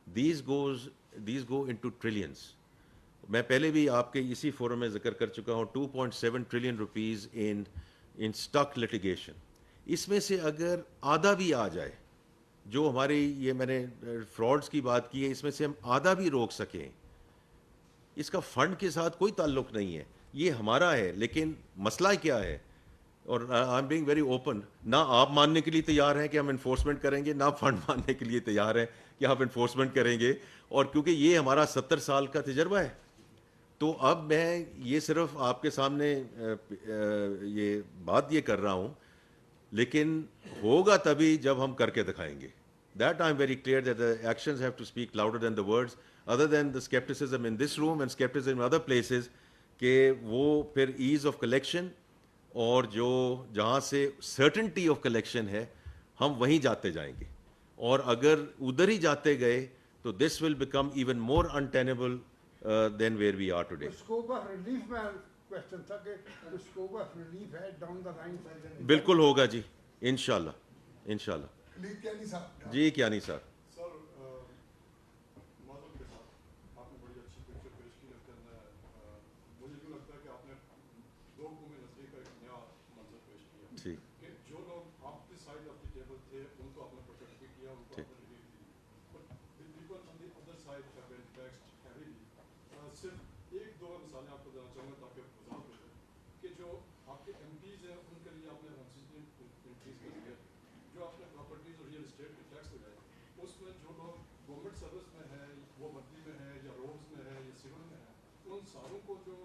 دیز گو انٹو ٹریلینس. میں پہلے بھی آپ کے اسی فورم میں ذکر کر چکا ہوں 2.7 trillion rupees in stock litigation. اس میں سے اگر آدھا بھی آ جائے، جو ہماری یہ میں نے فراڈز کی بات کی ہے، اس میں سے ہم آدھا بھی روک سکیں، اس کا فنڈ کے ساتھ کوئی تعلق نہیں ہے، یہ ہمارا ہے. لیکن مسئلہ کیا ہے، اور I am being very open, نہ آپ ماننے کے لیے تیار ہیں کہ ہم انفورسمنٹ کریں گے، نہ فنڈ ماننے کے لیے تیار ہیں کہ آپ انفورسمنٹ کریں گے. اور کیونکہ یہ ہمارا 70 سال کا تجربہ ہے، تو اب میں یہ صرف آپ کے سامنے یہ بات یہ کر رہا ہوں، لیکن ہوگا تبھی جب ہم کر کے دکھائیں گے. That I'm very clear that the actions have to speak louder than the words, other than the skepticism in this room and skepticism in other places, کہ وہ پھر ایز آف کلیکشن اور جو جہاں سے سرٹنٹی آف کلیکشن ہے ہم وہیں جاتے جائیں گے. اور اگر ادھر ہی جاتے گئے تو this will become even more untenable then where we are today. Scope of relief میں کوشچن تھا کہ اسکوپ آف ریلیف ہے ڈاؤن دا لائن. بالکل ہوگا جی انشاءاللہ انشاءاللہ. جی کیانی صاحب. سر معذرت کے ساتھ آپ نے بڑی اچھی پکچر پیش کی، لیکن مجھے کیوں لگتا ہے کہ آپ نے دو قومی نسلی کا ایک نیا منظر پیش کیا ٹھیک کہ جو لوگ آپ کی سائڈ آف دی ٹیبل تھے ان کو آپ نے پروٹیکٹ بھی کیا، ان کو آپ نے relief the, but the people on the other side have been taxed heavily. صرف ایک دو مثالیں آپ کو دینا چاہوں گا تاکہ وضاحت ہو جائے کہ جو آپ کے ایم پیز ہیں ان کے لیے آپ نے انکریز کر دیا، جو آپ نے پراپرٹیز اور ریئل اسٹیٹ کے ٹیکس لگائے، اس میں جو لوگ گورنمنٹ سروس میں ہیں، وہ وردی میں ہے یا روڈز میں ہے یا سول میں ہے، ان ساروں کو جو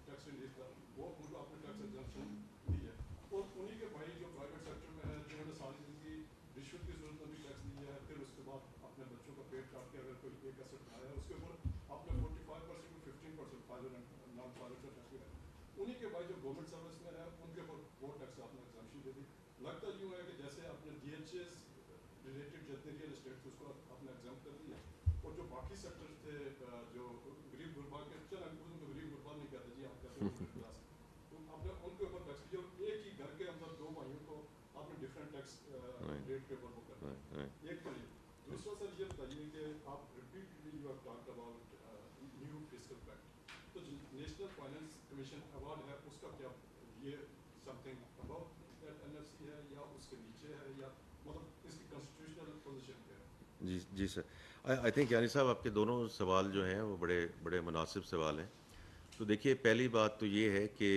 ٹیکس ریلیف کا وہ ان کو آپ نے ٹیکس ایگزمپشن دی ہے. اور انہیں کے بھائی جو پرائیویٹ سیکٹر میں ہے، جنہوں نے ساری زندگی رشوت کی صورت میں بھی ٹیکس دیا ہے، پھر اس کے بعد اپنے بچوں کا پیٹ کاٹ کے اگر کوئی ایک ایسٹ بنایا ہے اس کے اوپر آپ نے 45% ٹو 15% فائدر اینڈ نان فائدر کا ٹیکس لگایا. انہیں کے بھائی جو گورنمنٹ سروس میں ہے ان کے اوپر وہ ٹیکس آپ نے ایگزمپشن دے دی. لگتا یوں ہے کہ جیسے آپ نے ڈی ایچ ایز ریلیٹڈ جتنے ریئل اسٹیٹ تھے اس کو آپ نے ایگزامپ کر دیا، اور جو باقی سیکٹر تھے جو غریب غربا کے، چل ان کو غریب غربا نہیں کہتے جی، آپ کہتے ہیں کلاس، تو آپ نے ان کے اوپر ٹیکس دیا. ایک ہی گھر کے اندر دو بھائیوں کو آپ نے ڈفرینٹ ٹیکس ریٹ کے اوپر وہ کر دیا. ایک تو یہ. دوسرا سر یہ بتائیے کہ آپ repeatedly you have talked about new fiscal pact, تو نیشنل فائنینس کمیشن ایوارڈ ہے اس کا کیا یہ something about N F C ہے یا اس کے نیچے ہے، یا مطلب اس کی کانسٹیٹیوشنل پوزیشن کیا ہے؟ جی جی سر. آئی تھنک یعنی صاحب آپ کے دونوں سوال جو ہیں وہ بڑے بڑے مناسب سوال ہیں. تو دیکھیے پہلی بات تو یہ ہے کہ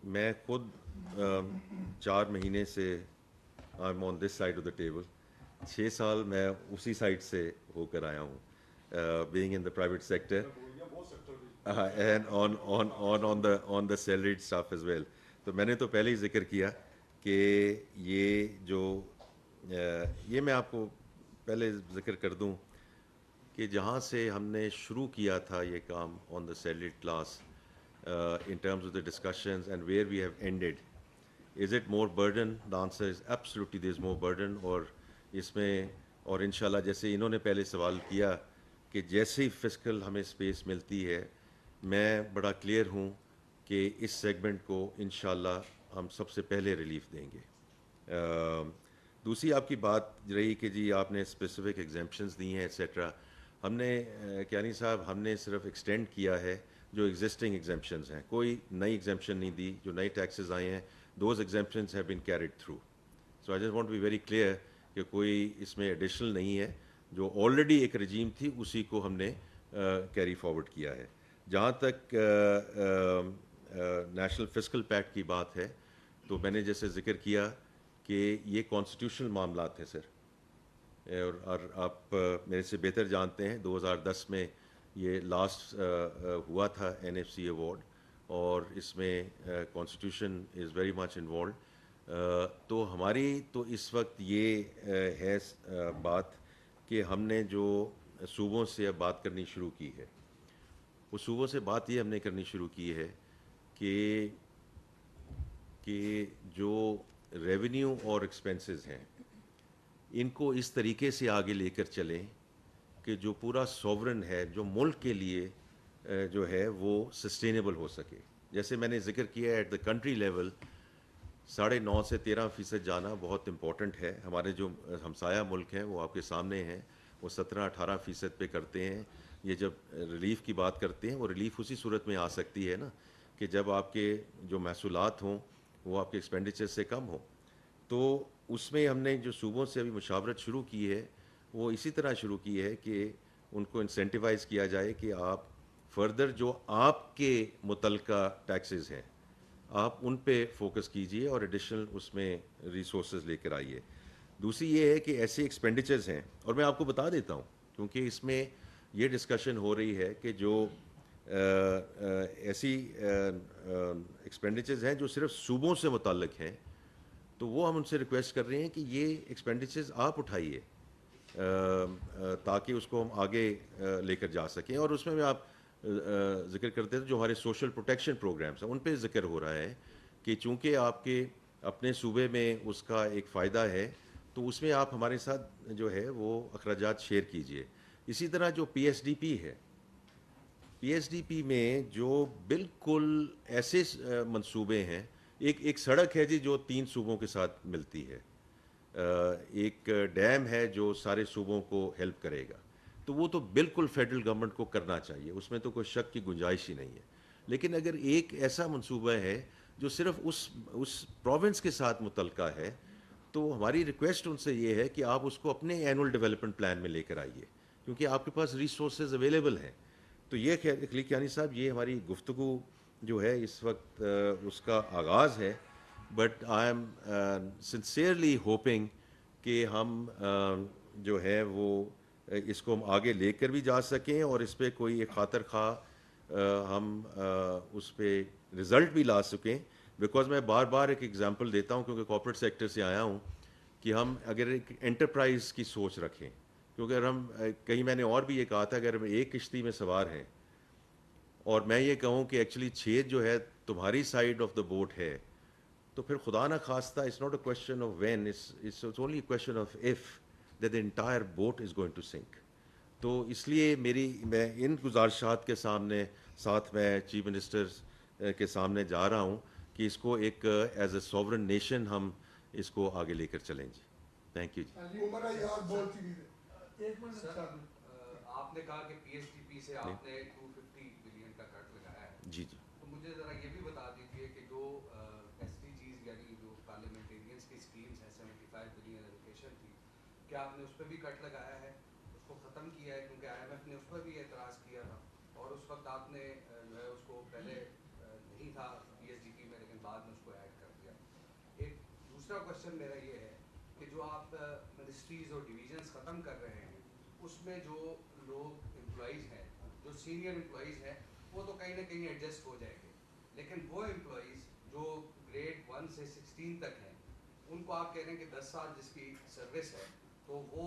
میں خود 4 مہینے سے I am on this side of the table, 6 سال میں اسی سائڈ سے ہو کر آیا ہوں، being in the private sector and on the salaried staff as well. تو میں نے تو پہلے ہی ذکر کیا کہ یہ جو یہ میں آپ کو پہلے ذکر کر دوں کہ جہاں سے ہم نے شروع کیا تھا یہ کام on the salaried class, in terms of the discussions and where we have ended. Is it more burden? The answer is absolutely there is more burden. اور اس میں اور انشاءاللہ جیسے انہوں نے پہلے سوال کیا کہ جیسے ہی فسکل ہمیں اسپیس ملتی ہے میں بڑا کلیئر ہوں کہ اس سیگمنٹ کو انشاءاللہ ہم سب سے پہلے ریلیف دیں گے. دوسری آپ کی بات رہی کہ جی آپ نے اسپیسیفک ایگزیمپشنز دی ہیں ایٹسیٹرا. ہم نے کیانی صاحب ہم نے صرف ایکسٹینڈ کیا ہے جو ایگزسٹنگ ایگزیمپشنز ہیں, کوئی نئی ایگزیمپشن نہیں دی. جو نئے ٹیکسز آئے ہیں those exemptions have been carried through. So I just want to be very clear کہ کوئی اس میں ایڈیشنل نہیں ہے, جو آلریڈی ایک رجیم تھی اسی کو ہم نے کیری فارورڈ کیا ہے. جہاں تک نیشنل فسکل پیکٹ کی بات ہے تو میں نے جیسے ذکر کیا کہ یہ کانسٹیٹیوشنل معاملات ہیں سر, اور آپ میرے سے بہتر جانتے ہیں 2010 میں یہ لاسٹ ہوا تھا این ایف سی ایوارڈ, اور اس میں constitution is very much involved. تو ہماری تو اس وقت یہ ہے بات کہ ہم نے جو صوبوں سے اب بات کرنی شروع کی ہے, وہ صوبوں سے بات یہ ہم نے کرنی شروع کی ہے کہ جو ریونیو اور ایکسپنسز ہیں ان کو اس طریقے سے آگے لے کر چلیں کہ جو پورا سوورن ہے جو ملک کے لیے جو ہے وہ سسٹینیبل ہو سکے. جیسے میں نے ذکر کیا ایٹ دا کنٹری لیول 9.5 سے 13% جانا بہت امپورٹنٹ ہے. ہمارے جو ہمسایہ ملک ہیں وہ آپ کے سامنے ہیں, وہ 17-18% پہ کرتے ہیں. یہ جب ریلیف کی بات کرتے ہیں وہ ریلیف اسی صورت میں آ سکتی ہے نا کہ جب آپ کے جو محصولات ہوں وہ آپ کے ایکسپینڈیچر سے کم ہوں. تو اس میں ہم نے جو صوبوں سے ابھی مشاورت شروع کی ہے وہ اسی طرح شروع کی ہے کہ ان کو انسینٹیوائز کیا جائے کہ آپ فردر جو آپ کے متعلقہ ٹیکسز ہیں آپ ان پہ فوکس کیجئے اور ایڈیشنل اس میں ریسورسز لے کر آئیے. دوسری یہ ہے کہ ایسے ایکسپینڈیچرز ہیں, اور میں آپ کو بتا دیتا ہوں کیونکہ اس میں یہ ڈسکشن ہو رہی ہے کہ جو ایسی ایکسپینڈیچرز ہیں جو صرف صوبوں سے متعلق ہیں, تو وہ ہم ان سے ریکویسٹ کر رہے ہیں کہ یہ ایکسپینڈیچرز آپ اٹھائیے تاکہ اس کو ہم آگے لے کر جا سکیں. اور اس میں آپ ذکر کرتے تھے جو ہمارے سوشل پروٹیکشن پروگرامس ہیں ان پہ ذکر ہو رہا ہے کہ چونکہ آپ کے اپنے صوبے میں اس کا ایک فائدہ ہے تو اس میں آپ ہمارے ساتھ جو ہے وہ اخراجات شیئر کیجئے. اسی طرح جو پی ایس ڈی پی ہے, پی ایس ڈی پی میں جو بالکل ایسے منصوبے ہیں, ایک سڑک ہے جی جو 3 صوبوں کے ساتھ ملتی ہے, ایک ڈیم ہے جو سارے صوبوں کو ہیلپ کرے گا, تو وہ تو بالکل فیڈرل گورنمنٹ کو کرنا چاہیے, اس میں تو کوئی شک کی گنجائش ہی نہیں ہے. لیکن اگر ایک ایسا منصوبہ ہے جو صرف اس پروونس کے ساتھ متعلقہ ہے تو ہماری ریکویسٹ ان سے یہ ہے کہ آپ اس کو اپنے اینول ڈیولپمنٹ پلان میں لے کر آئیے کیونکہ آپ کے پاس ریسورسز اویلیبل ہیں. تو یہ کلیکیانی صاحب یہ ہماری گفتگو جو ہے اس وقت اس کا آغاز ہے, but I am sincerely hoping کہ ہم جو ہے وہ اس کو ہم آگے لے کر بھی جا سکیں اور اس پہ کوئی ایک خاطر خواہ ہم اس پہ رزلٹ بھی لا سکیں. بیکاز میں بار بار ایک ایگزامپل دیتا ہوں کیونکہ کارپوریٹ سیکٹر سے آیا ہوں کہ ہم اگر ایک انٹرپرائز کی سوچ رکھیں, کیونکہ اگر ہم کہیں میں نے اور بھی یہ کہا تھا اگر ہم ایک کشتی میں سوار ہیں اور میں یہ کہوں کہ ایکچولی چھید جو ہے تمہاری سائڈ آف دا بوٹ ہے, تو پھر خدا نہ خواستہ it's not a question of when, it's only a question of if that the entire boat is going to sink. تو اس لیے میں ان گزارشات کے ساتھ میں چیف منسٹر کے سامنے جا رہا ہوں کہ اس کو ایک ایز اے سوورن نیشن ہم اس کو آگے لے کر چلیں. جی تھینک یو. آپ نے کہا کہ پی ایس ٹی پی سے آپ نے 250 بلین کا کٹ لگایا ہے. جی جی. تو مجھے ذرا یہ بھی بتا دیجیے کہ جو ایس ڈی جیز یعنی جو پارلیمنٹیرینس کی اسکیمز ہیں 75 بلین ایلوکیشن تھی, کیا آپ نے اس پہ بھی کٹ لگایا ہے, اس کو ختم کیا ہے؟ کیونکہ آئی ایم ایف نے اس پر بھی اعتراض کیا تھا اور اس وقت آپ نے جو ہے اس کو پہلے نہیں تھا پی ایس ڈی پی میں لیکن بعد میں اس کو ایڈ کر دیا. ایک دوسرا کوشچن میرا یہ ہے کہ جو آپ منسٹریز اور ڈویژنس ختم کر رہے ہیں اس میں جو لوگ امپلائیز ہیں, جو سینئر امپلائیز ہیں, وہ تو کہیں نہ کہیں ایڈجسٹ ہو جائیں گے, لیکن وہ امپلائیز جو گریڈ 1 سے 16 تک ہیں ان کو آپ کہہ رہے ہیں کہ 10 سال جس کی سروس ہے تو وہ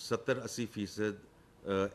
70-80%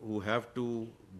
who have to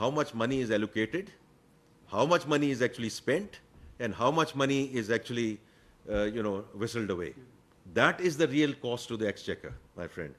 how much money is allocated, how much money is actually spent, and how much money is actually whistled away. That is the real cost to the exchequer, my friend.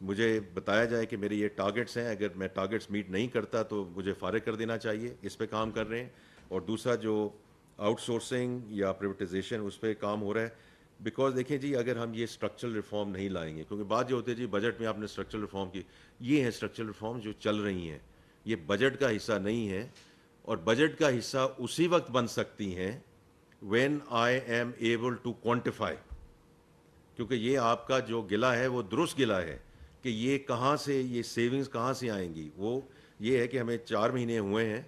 مجھے بتایا جائے کہ میرے یہ ٹارگٹس ہیں, اگر میں ٹارگٹس میٹ نہیں کرتا تو مجھے فارغ کر دینا چاہیے. اس پہ کام کر رہے ہیں. اور دوسرا جو آؤٹ سورسنگ یا پریویٹائزیشن اس پہ کام ہو رہا ہے. بیکاز دیکھیں جی, اگر ہم یہ اسٹرکچرل ریفارم نہیں لائیں گے, کیونکہ بات جو ہوتی ہے جی بجٹ میں آپ نے اسٹرکچرل ریفارم کی, یہ ہیں اسٹرکچرل ریفارم جو چل رہی ہیں, یہ بجٹ کا حصہ نہیں ہے. اور بجٹ کا حصہ اسی وقت بن سکتی ہیں when I am able to quantify, کیونکہ یہ آپ کا جو گلا ہے وہ درست گلا ہے کہ یہ کہاں سے, یہ سیونگز کہاں سے آئیں گی. وہ یہ ہے کہ ہمیں 4 مہینے ہوئے ہیں,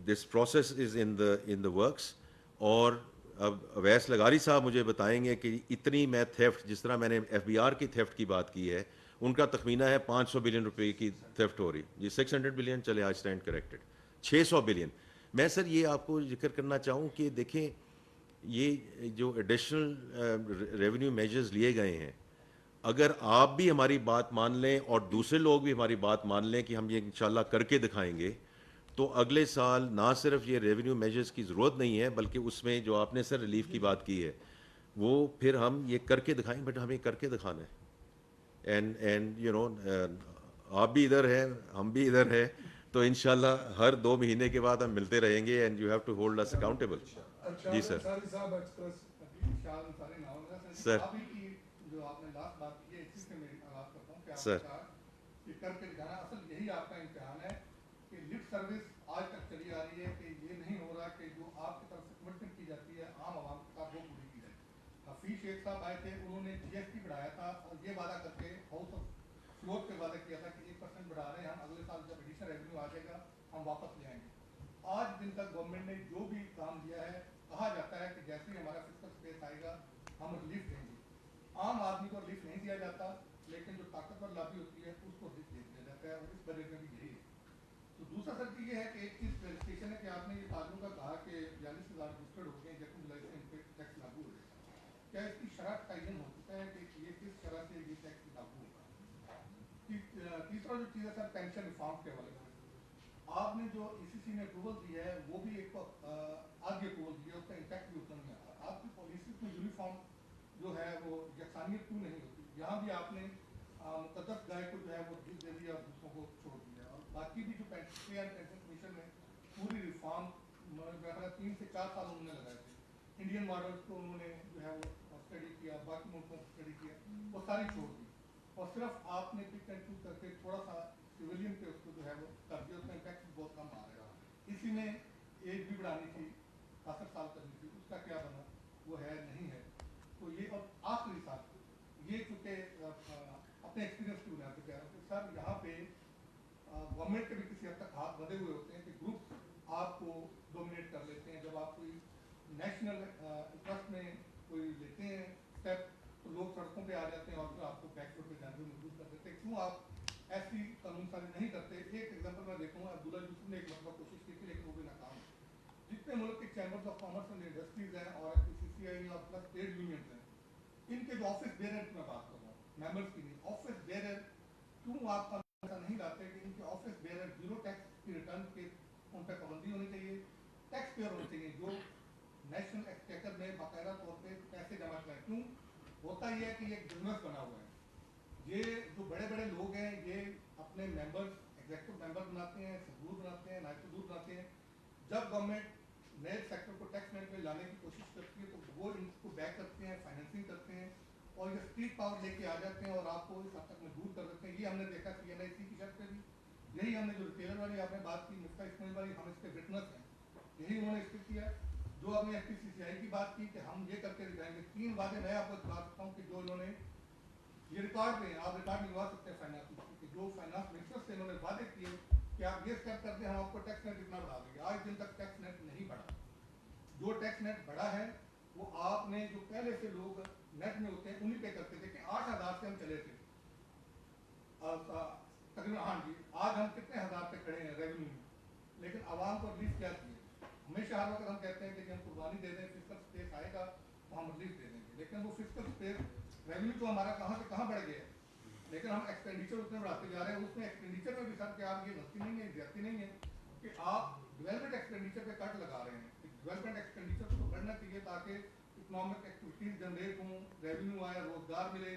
this process is in the works. اور اب اویس لغاری صاحب مجھے بتائیں گے کہ اتنی میں تھیفٹ, جس طرح میں نے ایف بی آر کی تھیفٹ کی بات کی ہے, ان کا تخمینہ ہے 500 بلین روپے کی تھیفٹ ہو رہی. جی 600 بلین چلے, آج اسٹینڈ کریکٹڈ 600 بلین. میں سر یہ آپ کو ذکر کرنا چاہوں کہ دیکھیں یہ جو ایڈیشنل ریونیو میجرز لیے گئے ہیں, اگر آپ بھی ہماری بات مان لیں اور دوسرے لوگ بھی ہماری بات مان لیں کہ ہم یہ انشاءاللہ کر کے دکھائیں گے, تو اگلے سال نہ صرف یہ ریونیو میجرز کی ضرورت نہیں ہے, بلکہ اس میں جو آپ نے سر ریلیف کی بات کی ہے وہ پھر ہم یہ کر کے دکھائیں. بٹ ہمیں کر کے دکھانا ہے. اینڈ یو نو, آپ بھی ادھر ہیں, ہم بھی ادھر ہیں, تو انشاءاللہ ہر 2 مہینے کے بعد ہم ملتے رہیں گے. And you have to hold us accountable. جی سر. سر جو آپ نے لاسٹ بات کی ہے اسی سے میں آغاز کرتا ہوں کہ آپ سر کا یہ کر کے دکھانا, اصل یہی آپ کا امتحان ہے کہ لپ سروس آج تک چلی آ رہی ہے کہ یہ نہیں ہو رہا کہ جو آپ کی طرف سے کمٹمنٹ کی جاتی ہے عام عوام کے ساتھ وہ پوری کی جائے. حفیظ شیخ صاحب آئے تھے, انہوں نے جی ایس ٹی بڑھایا تھا اور یہ وعدہ کر کے ہاؤس آف فلور پہ وعدہ کیا تھا کہ 1% بڑھا رہے ہیں ہم, اگلے سال جب ایڈیشنل ریونیو آ جائے گا ہم واپس لے آئیں گے. آج دن تک گورنمنٹ نے جو بھی کام دیا ہے, کہا جاتا ہے کہ جیسے ہی ہمارا فسکل اسپیس آئے گا ہم ریلیف دیں گے. عام آدمی کو ریلیف نہیں دیا جاتا, لیکن جو طاقتور لابی ہوتی ہے اس کو ریلیف دیا جاتا ہے, اور اس بجٹ میں بھی یہی ہے. تو دوسرا سر یہ ہے کہ ایک چیز کلیریفیکیشن ہے کہ آپ نے یہ تعلق کا کہا کہ 42,000 رجسٹرڈ ہو گئے ہیں, 1 جولائی سے ان پہ ٹیکس لاگو ہو جائے گا. کیا اس کی شرح تعین ہو چکا ہے کہ یہ کس طرح سے یہ ٹیکس لاگو ہوگا؟ تیسرا جو چیز ہے سر پینشن ریفارم کے حوالے سے, آپ نے جو ای سی سی نے اپروول دی ہے وہ بھی ایک آدھی اپروول دی ہے, اس کا امپیکٹ بھی اتنا نہیں آ رہا. آپ کی پالیسیز میں یونیفارم جو ہے وہ یکسانیت کیوں نہیں ہوتی؟ یہاں بھی آپ نے مقدس گائے کو جو ہے وہ دے دیا اور دوسروں کو چھوڑ دیا. اور باقی بھی جو پینشن کمیشن میں پوری ریفارم 3 سے 4 سال انہوں نے لگائے تھے, انڈین ماڈل کو انہوں نے جو ہے وہ اسٹڈی کیا, باقی ملکوں کو اسٹڈی کیا, وہ ساری چھوڑ دی, اور صرف آپ نے پک اینڈ چوز کر کے تھوڑا سا سویلین پہ اس کو جو ہے وہ کر دیا, اس کا امپیکٹ بھی بہت کم آ رہا ہے. اسی میں ایج بھی بڑھانی تھی, 65 سال کرنی تھی, اس کا کیا بنا؟ وہ ہے نہیں ہے. تو یہ اور آخری سال یہ چونکہ اپنے ایکسپیرینس کی بنیاد پہ کہہ رہا ہوں کہ سر یہاں پہ گورنمنٹ کے بھی کسی حد تک ہاتھ بدے ہوئے ہوتے ہیں کہ گروپ آپ کو ڈومینیٹ کر لیتے ہیں. جب آپ کوئی نیشنل انٹرسٹ میں کوئی لیتے ہیں اسٹیپ تو لوگ سڑکوں پہ آ جاتے ہیں اور آپ کو بیک فوٹ پہ جانے میں مجبور کر دیتے ہیں. کیوں آپ ایسی قانون سازی نہیں کرتے؟ ایک ایگزامپل میں دیکھوں گا, عبداللہ یوسف نے ایک مرتبہ کوشش کی تھی لیکن وہ بھی ناکام. جتنے ملک کے chambers of commerce and industries ہیں اور سی سی آئی اور پلس ٹریڈ یونینز ہیں, ان کے جو آفس بیرر کی میں بات کر رہا ہوں, ممبرس کی نہیں, آفس بیرر کیوں آپ کا ایسا نہیں لاتے کہ ان کے آفس بیرر زیرو ٹیکس کی ریٹرن کے ان پہ پابندی ہونی چاہیے, ٹیکس پیئر ہونے چاہیے جو نیشنل ایکسچیکر میں باقاعدہ طور پہ پیسے جمع کریں. کیوں ہوتا یہ ہے کہ یہ ایک بزنس بنا ہوا ہے. یہ جو بڑے بڑے لوگ ہیں یہ اپنے ممبر ایگزیکٹو ممبر بناتے ہیں, صدور بناتے ہیں, نائب صدور بناتے ہیں. جب گورنمنٹ نئے سیکٹر کو ٹیکس نیٹ میں لانے کی کوشش کرتی ہے تو وہ ان کو بیک کرتے ہیں, فائنینسنگ کرتے ہیں, اور یہ اسٹریٹ پاور لے کے آ جاتے ہیں اور آپ کو اس حد تک مجبور کر دیتے ہیں. یہ ہم نے دیکھا سی این آئی سی کی شرط پہ بھی, یہی ہم نے جو ریٹیلر والی آپ نے بات کی مفتہ اسماعیل والی, ہم اس کے وٹنس ہیں, یہی انہوں نے اس پہ کیا. جو آپ نے ایف پی سی سی آئی کی بات کی کہ ہم یہ کر کے دکھائیں گے, 3 وعدے میں آپ کو بتا سکتا ہوں کہ جو انہوں نے یہ ریکارڈ میں, آپ ریکارڈ منگوا سکتے ہیں فائنانس کہ جو فائنانس منسٹر سے انہوں نے وعدے کیے کہ آپ یہ اسٹیپ کرتے ہیں ہم آپ کو ٹیکس نیٹ اتنا بڑھا دیں گے. آج دن تک ٹیکس نیٹ نہیں بڑھا. جو ٹیکس نیٹ بڑھا ہے وہ آپ نے جو پہلے سے لوگ نیٹ میں ہوتے ہیں انہیں پہ کرتے تھے کہ 8,000 سے ہم چلے تھے تقریباً. ہاں جی, آج ہم کتنے ہزار پہ کھڑے ہیں ریونیو میں, لیکن عوام کو ریلیف کیا دیے؟ ہمیشہ ہر وقت ہم کہتے ہیں کہ ہم قربانی دے دیں, فسکل اسپیس آئے گا تو ہم ریلیف دے دیں گے, لیکن وہ فسکل اسپیس ریونیو تو ہمارا کہاں سے کہاں بڑھ گیا ہے, لیکن ہم ایکسپینڈیچر اتنے بڑھاتے جا رہے ہیں. اس میں ایکسپینڈیچر میں بھی سر کہ آپ یہ غلطی نہیں ہے, زیادتی نہیں ہے کہ آپ ڈیولپمنٹ ایکسپینڈیچر پہ کٹ لگا رہے ہیں. ڈیولپمنٹ ایکسپینڈیچر تو بڑھنا چاہیے تاکہ اکنامک ایکٹیویٹیز جنریٹ ہوں, ریونیو آئے, روزگار ملے.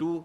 2,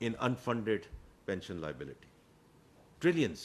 in unfunded pension liability, trillions।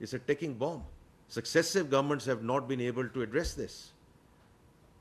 it's a ticking bomb। Successive governments have not been able to address this।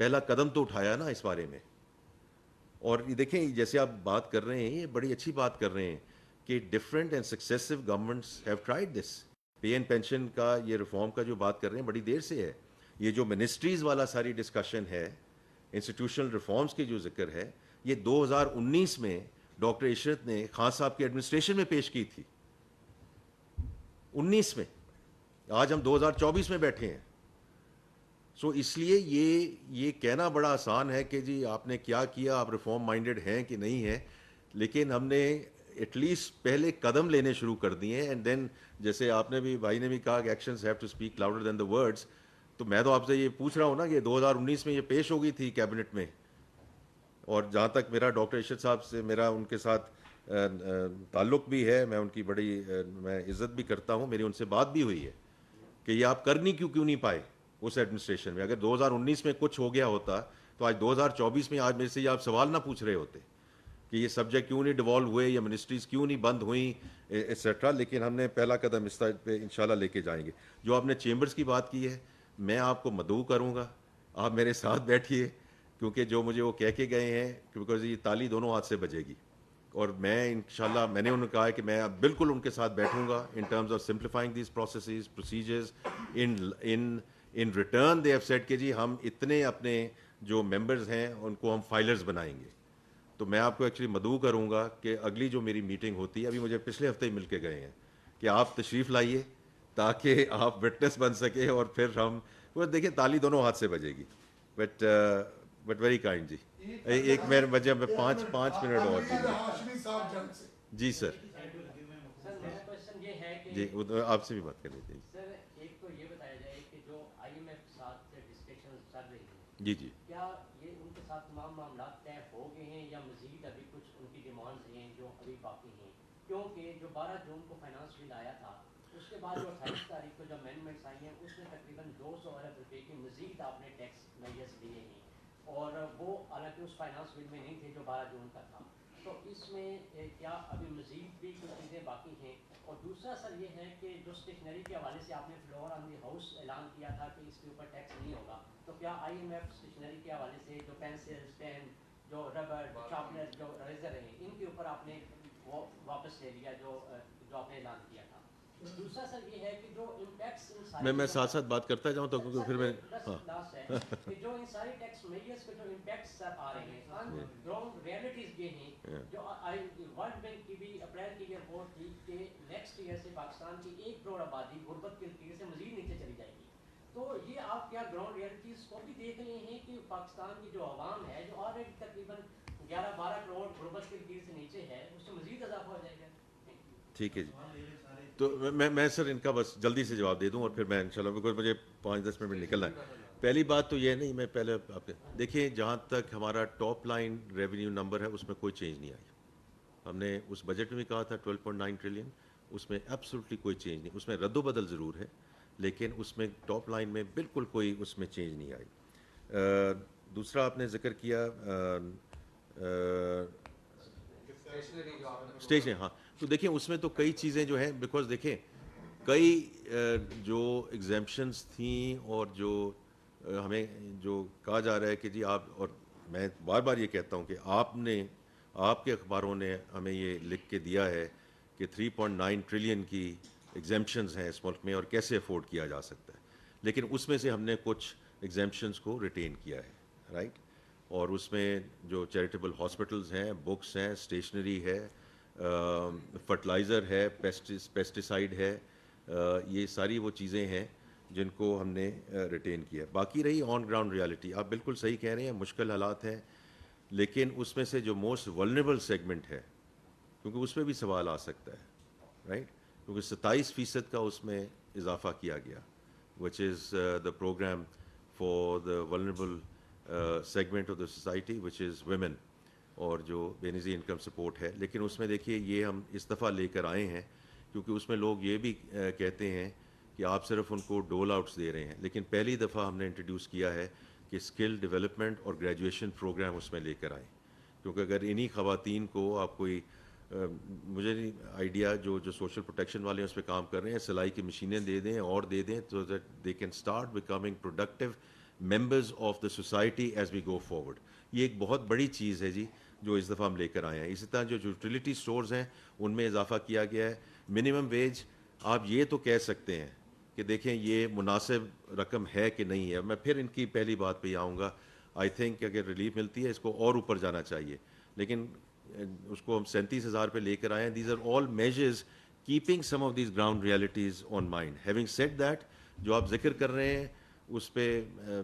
پہلا قدم تو اٹھایا نا اس بارے میں. اور یہ دیکھیں جیسے آپ بات کر رہے ہیں یہ بڑی اچھی بات کر رہے ہیں کہ different and successive governments have tried this. Pay and pension کا یہ ریفارم کا جو بات کر رہے ہیں بڑی دیر سے ہے. یہ جو منسٹریز والا ساری ڈسکشن ہے, انسٹیٹیوشنل ریفارمز کی جو ذکر ہے, یہ 2019 میں ڈاکٹر عشرت نے خان صاحب کے ایڈمنسٹریشن میں پیش کی تھی, 19 میں. آج ہم 2024 میں بیٹھے ہیں. سو اس لیے یہ کہنا بڑا آسان ہے کہ جی آپ نے کیا کیا, آپ ریفارم مائنڈیڈ ہیں کہ نہیں ہیں, لیکن ہم نے ایٹ لیسٹ پہلے قدم لینے شروع کر دیے ہیں. اینڈ دین جیسے آپ نے بھی, بھائی نے بھی کہا کہ actions have to speak louder than the words, تو میں تو آپ سے یہ پوچھ رہا ہوں نا کہ 2019 میں یہ پیش ہو گئی تھی کیبنٹ میں, اور جہاں تک میرا ڈاکٹر عشرت صاحب سے میرا ان کے ساتھ تعلق بھی ہے, میں ان کی بڑی میں عزت بھی کرتا ہوں, میری ان سے بات بھی ہوئی ہے کہ یہ آپ کرنی کیوں نہیں پائے اس ایڈمنسٹریشن میں. اگر 2019 میں کچھ ہو گیا ہوتا تو آج 2024 میں آج میرے سے یہ آپ سوال نہ پوچھ رہے ہوتے کہ یہ سبجیکٹ کیوں نہیں ڈیوالو ہوئے یا منسٹریز کیوں نہیں بند ہوئیں ایٹسٹرا. لیکن ہم نے پہلا قدم اس طرح پہ انشاءاللہ لے کے جائیں گے. جو آپ نے چیمبرز کی بات کی ہے, میں آپ کو مدعو کروں گا, آپ میرے ساتھ بیٹھیے, کیونکہ جو مجھے وہ کہہ کے گئے ہیں, بیکاز یہ تالی دونوں ہاتھ سے بجے گی, اور میں انشاءاللہ میں نے انہوں نے کہا ہے کہ میں بالکل ان کے ساتھ بیٹھوں گا in terms of simplifying these processes procedures. In return they have said کہ جی ہم اتنے اپنے جو ممبرز ہیں ان کو ہم فائلرز بنائیں گے. تو میں آپ کو ایکچولی مدعو کروں گا کہ اگلی جو میری میٹنگ ہوتی ہے, ابھی مجھے پچھلے ہفتے ہی مل کے گئے ہیں, کہ آپ تشریف لائیے تاکہ آپ وٹنس بن سکے, اور پھر ہم وہ دیکھیں تالی دونوں ہاتھ سے بجے گی. بٹ ویری کائنڈ جی, ایک میرے بجے میں 5 منٹ اور ہاشمی صاحب جنگ سے. جی سر. سر میرا کوشچن یہ ہے کہ جی آپ سے بھی بات کر لیتے ہیں. سر ایک تو یہ بتایا جائے کہ جو آئی ایم ایف کے ساتھ ڈسکشن چل رہی ہیں, جی جی کیا یہ ان کے ساتھ تمام معاملات طے ہو گئے ہیں یا مزید ابھی کچھ ان کی ڈیمانڈز ہیں جو ابھی باقی ہیں؟ کیونکہ جو 12 جون کو فائنانس بل آیا تھا, اس کے بعد جو 28 تاریخ کو جو امینڈمنٹس آئی ہیں اس میں تقریباً 200 ارب روپے کی مزید آپ نے ٹیکس میجرس لیے ہیں, اور وہ حالانکہ اس فائنانس بل میں نہیں تھے جو 12 جون کا تھا. تو اس میں کیا ابھی مزید بھی کچھ چیزیں باقی ہیں؟ اور دوسرا سر یہ ہے کہ جو اسٹیشنری کے حوالے سے آپ نے فلور آن دی ہاؤس اعلان کیا تھا کہ اس کے اوپر ٹیکس نہیں ہوگا, تو کیا آئی ایم ایف اسٹیشنری کے حوالے سے جو پینسل, پین, جو ربر, شارپنر, جو ریزر ہیں, ان کے اوپر آپ نے وہ واپس لے لیا جو آپ نے اعلان کیا تھا؟ دوسرا سر یہ ہے کہ جو امپیکٹس میں ساتھ ساتھ بات کرتا جاؤں تو کیونکہ پھر میں لاسٹ ہے کہ جو ان ساری ٹیکس میجرز کے جو امپیکٹس سر آ رہے ہیں آن گراؤنڈ ریئلٹیز یہ ہیں جو ورلڈ بینک کی بھی اپریل کی یہ رپورٹ تھی کہ نیکسٹ ایئر سے پاکستان کی 1 کروڑ آبادی غربت کے لکیر سے مزید نیچے چلی جائے گی. تو یہ آپ کیا گراؤنڈ ریئلٹیز کو بھی دیکھ رہے ہیں کہ پاکستان کی جو عوام ہے جو آلریڈی تقریباً 11-12 کروڑ غربت کے لکیر سے نیچے ہے, اس سے مزید اضافہ ہو جائے گا؟ ٹھیک ہے جی. تو میں سر ان کا بس جلدی سے جواب دے دوں اور پھر میں انشاءاللہ بیکاز مجھے 5-10 منٹ میں نکلنا ہے. پہلی بات تو یہ نہیں, میں پہلے آپ دیکھیں جہاں تک ہمارا ٹاپ لائن ریونیو نمبر ہے اس میں کوئی چینج نہیں آئی. ہم نے اس بجٹ میں بھی کہا تھا 12.9 ٹریلین, اس میں ایبسولوٹلی کوئی چینج نہیں. اس میں رد و بدل ضرور ہے لیکن اس میں ٹاپ لائن میں بالکل کوئی اس میں چینج نہیں آئی. دوسرا آپ نے ذکر کیا اسٹیشن, ہاں تو دیکھیں اس میں تو کئی چیزیں جو ہیں, بیکاز دیکھیں کئی جو ایگزیمپشنز تھیں اور جو ہمیں جو کہا جا رہا ہے کہ جی آپ, اور میں بار بار یہ کہتا ہوں کہ آپ کے اخباروں نے ہمیں یہ لکھ کے دیا ہے کہ 3.9 ٹریلین کی ایگزیمپشنز ہیں اس ملک میں اور کیسے افورڈ کیا جا سکتا ہے, لیکن اس میں سے ہم نے کچھ ایگزیمپشنز کو ریٹین کیا ہے, رائٹ. اور اس میں جو چیریٹیبل ہاسپٹلز ہیں, بکس ہیں, اسٹیشنری ہے, فرٹیلائزر ہے, پیسٹیسائڈ ہے, یہ ساری وہ چیزیں ہیں جن کو ہم نے ریٹین کیا. باقی رہی آن گراؤنڈ ریالٹی, آپ بالکل صحیح کہہ رہے ہیں, مشکل حالات ہیں, لیکن اس میں سے جو موسٹ ولنریبل سیگمنٹ ہے, کیونکہ اس پہ بھی سوال آ سکتا ہے, رائٹ, کیونکہ 27% کا اس میں اضافہ کیا گیا, which is the programme for the vulnerable segment of the society which is women, اور جو بے نظیر انکم سپورٹ ہے. لیکن اس میں دیکھیے یہ ہم اس دفعہ لے کر آئے ہیں کیونکہ اس میں لوگ یہ بھی کہتے ہیں کہ آپ صرف ان کو ڈول آؤٹس دے رہے ہیں, لیکن پہلی دفعہ ہم نے انٹروڈیوس کیا ہے کہ اسکل ڈیولپمنٹ اور گریجویشن پروگرام اس میں لے کر آئیں. کیونکہ اگر انہی خواتین کو آپ کوئی مجھے نہیں آئیڈیا جو سوشل پروٹیکشن والے ہیں اس پہ کام کر رہے ہیں, سلائی کی مشینیں دے دیں اور دے دیں تو that they can start becoming productive members of the society as we go forward. یہ ایک بہت بڑی چیز ہے جی جو اس دفعہ ہم لے کر آئے ہیں. اسی طرح جو یوٹیلیٹی سٹورز ہیں ان میں اضافہ کیا گیا ہے. منیمم ویج آپ یہ تو کہہ سکتے ہیں کہ دیکھیں یہ مناسب رقم ہے کہ نہیں ہے. میں پھر ان کی پہلی بات پہ ہی آؤں گا. آئی تھنک اگر ریلیف ملتی ہے اس کو اور اوپر جانا چاہیے, لیکن اس کو ہم 37,000 پہ لے کر آئے ہیں. These are all measures keeping some of these ground realities on mind. Having said that, جو آپ ذکر کر رہے ہیں اس پہ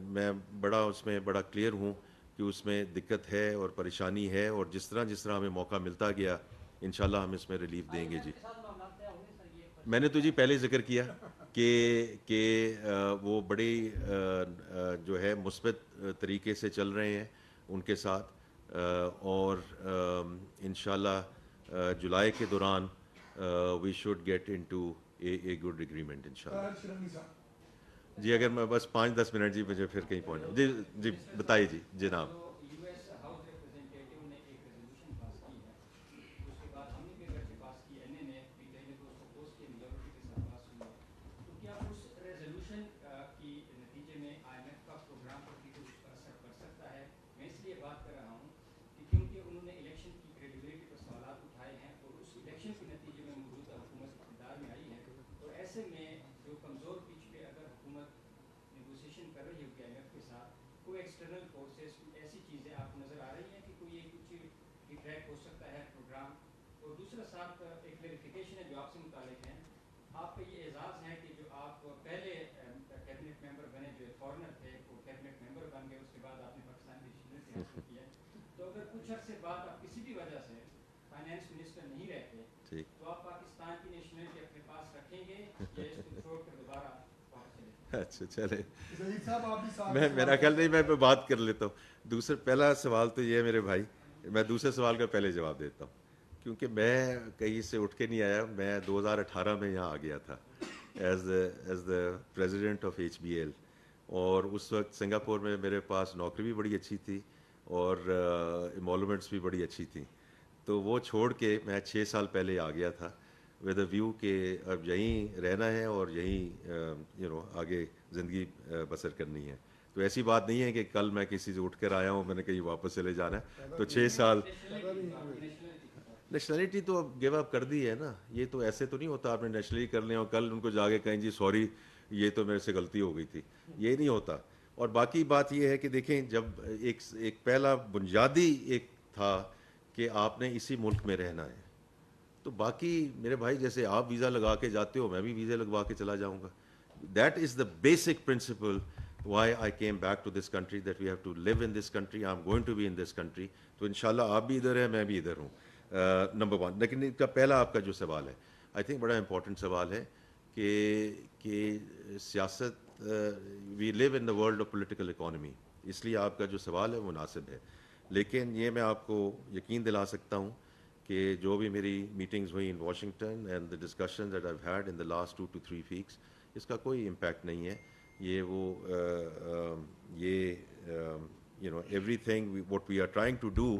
میں بڑا کلیئر ہوں کہ اس میں دقت ہے اور پریشانی ہے, اور جس طرح ہمیں موقع ملتا گیا انشاءاللہ ہم اس میں ریلیف دیں گے جی. میں نے تو جی پہلے ذکر کیا کہ وہ بڑی جو ہے مثبت طریقے سے چل رہے ہیں ان کے ساتھ, اور انشاءاللہ جولائی کے دوران we should get into a good agreement انشاءاللہ. جی اگر میں بس 5-10 منٹ جی مجھے پھر کہیں پہنچ. جی بتائیے جی جناب. یو ایس ہاؤس ریپرزینٹیٹیو نے ایک ریزولوشن پاس کی ہے, اس کے بعد ہم نے بھی اگرچہ پاس کی, این اے نے بھی کہیں تو اس کو پوسٹ کی میجورٹی کے ساتھ پاس ہوئی ہے. تو کیا اس ریزولوشن کی نتیجے میں آئی ایم ایف کا پروگرام پر بھی کچھ اثر پڑ سکتا ہے؟ میں اس لیے بات کر رہا ہوں کہ کیونکہ انہوں نے الیکشن کی کریڈیبلٹی پر سوالات اٹھائے ہیں, اور اس الیکشن کے نتیجے میں موجودہ حکومت اقتدار میں آئی ہے, اور ایسے میں جو کمزور پیچ پہ اگر حکومت نیگوسیشن کر رہی ہوگی آئی ایم ایف کے ساتھ, کوئی ایکسٹرنل فورسز ایسی چیزیں آپ کو نظر آ رہی ہیں کہ کوئی یہ کچھ ڈیٹریکٹ ہو سکتا ہے پروگرام؟ اور دوسرا صاحب ایک کلیریفیکیشن ہے جو آپ سے متعلق ہے. آپ کا یہ اعزاز ہے کہ جو آپ پہلے کیبنٹ ممبر بنے, جو فارنر تھے وہ کیبنٹ ممبر بن گئے, اس کے بعد آپ نے پاکستان نیشنلٹی حاصل کی ہے. تو اگر کچھ عرصے بعد آپ کسی بھی وجہ سے فائنانس منسٹر نہیں رہتے تو آپ پاکستان کی نیشنلٹی اپنے پاس رکھیں گے یا اس کو چھوڑ کر دوبارہ واپس چلیں؟ اچھا چلے, ظہیر صاحب آپ بھی ساتھ میں میرا خیال نہیں, میں بات کر لیتا ہوں. پہلا سوال تو یہ ہے میرے بھائی, میں دوسرے سوال کا پہلے جواب دیتا ہوں, کیونکہ میں کہیں سے اٹھ کے نہیں آیا. میں 2018 میں یہاں آ گیا تھا as the president of HBL, اور اس وقت سنگاپور میں میرے پاس نوکری بھی بڑی اچھی تھی اور ایمولومنٹس بھی بڑی اچھی تھیں. تو وہ چھوڑ کے میں 6 سال پہلے آ گیا تھا ود اے ویو کہ اب یہیں رہنا ہے اور یہیں آگے زندگی بسر کرنی ہے. تو ایسی بات نہیں ہے کہ کل میں کسی سے اٹھ کر آیا ہوں, میں نے کہیں واپس چلے جانا ہے. تو 6 سال نیشنلٹی تو اب گیو اپ کر دی ہے نا. یہ تو ایسے تو نہیں ہوتا آپ نے نیشنلٹی کر لیں اور کل ان کو جا کے کہیں جی سوری یہ تو میرے سے غلطی ہو گئی تھی, یہ نہیں ہوتا. اور باقی بات یہ ہے کہ دیکھیں جب ایک پہلا بنیادی ایک تھا کہ آپ نے اسی ملک میں رہنا ہے, تو باقی میرے بھائی جیسے آپ ویزا لگا کے جاتے ہو میں بھی ویزا لگوا کے چلا جاؤں گا. That is the basic principle why I came back to this country, that we have to live in this country, I am going to be in this country. تو انشاءاللہ آپ بھی ادھر ہیں میں بھی ادھر ہوں, نمبر 1. لیکن اس کا پہلا آپ کا جو سوال ہے آئی تھنک بڑا امپورٹنٹ سوال ہے کہ سیاست, we live in the world of political economy, اس لیے آپ کا جو سوال ہے مناسب ہے. لیکن یہ میں آپ کو یقین دلا سکتا ہوں کہ جو بھی میری میٹنگز ہوئی in Washington and the discussion that I have had in the last 2 to 3 weeks, اس کا کوئی امپیکٹ نہیں ہے. Everything what we are trying to do,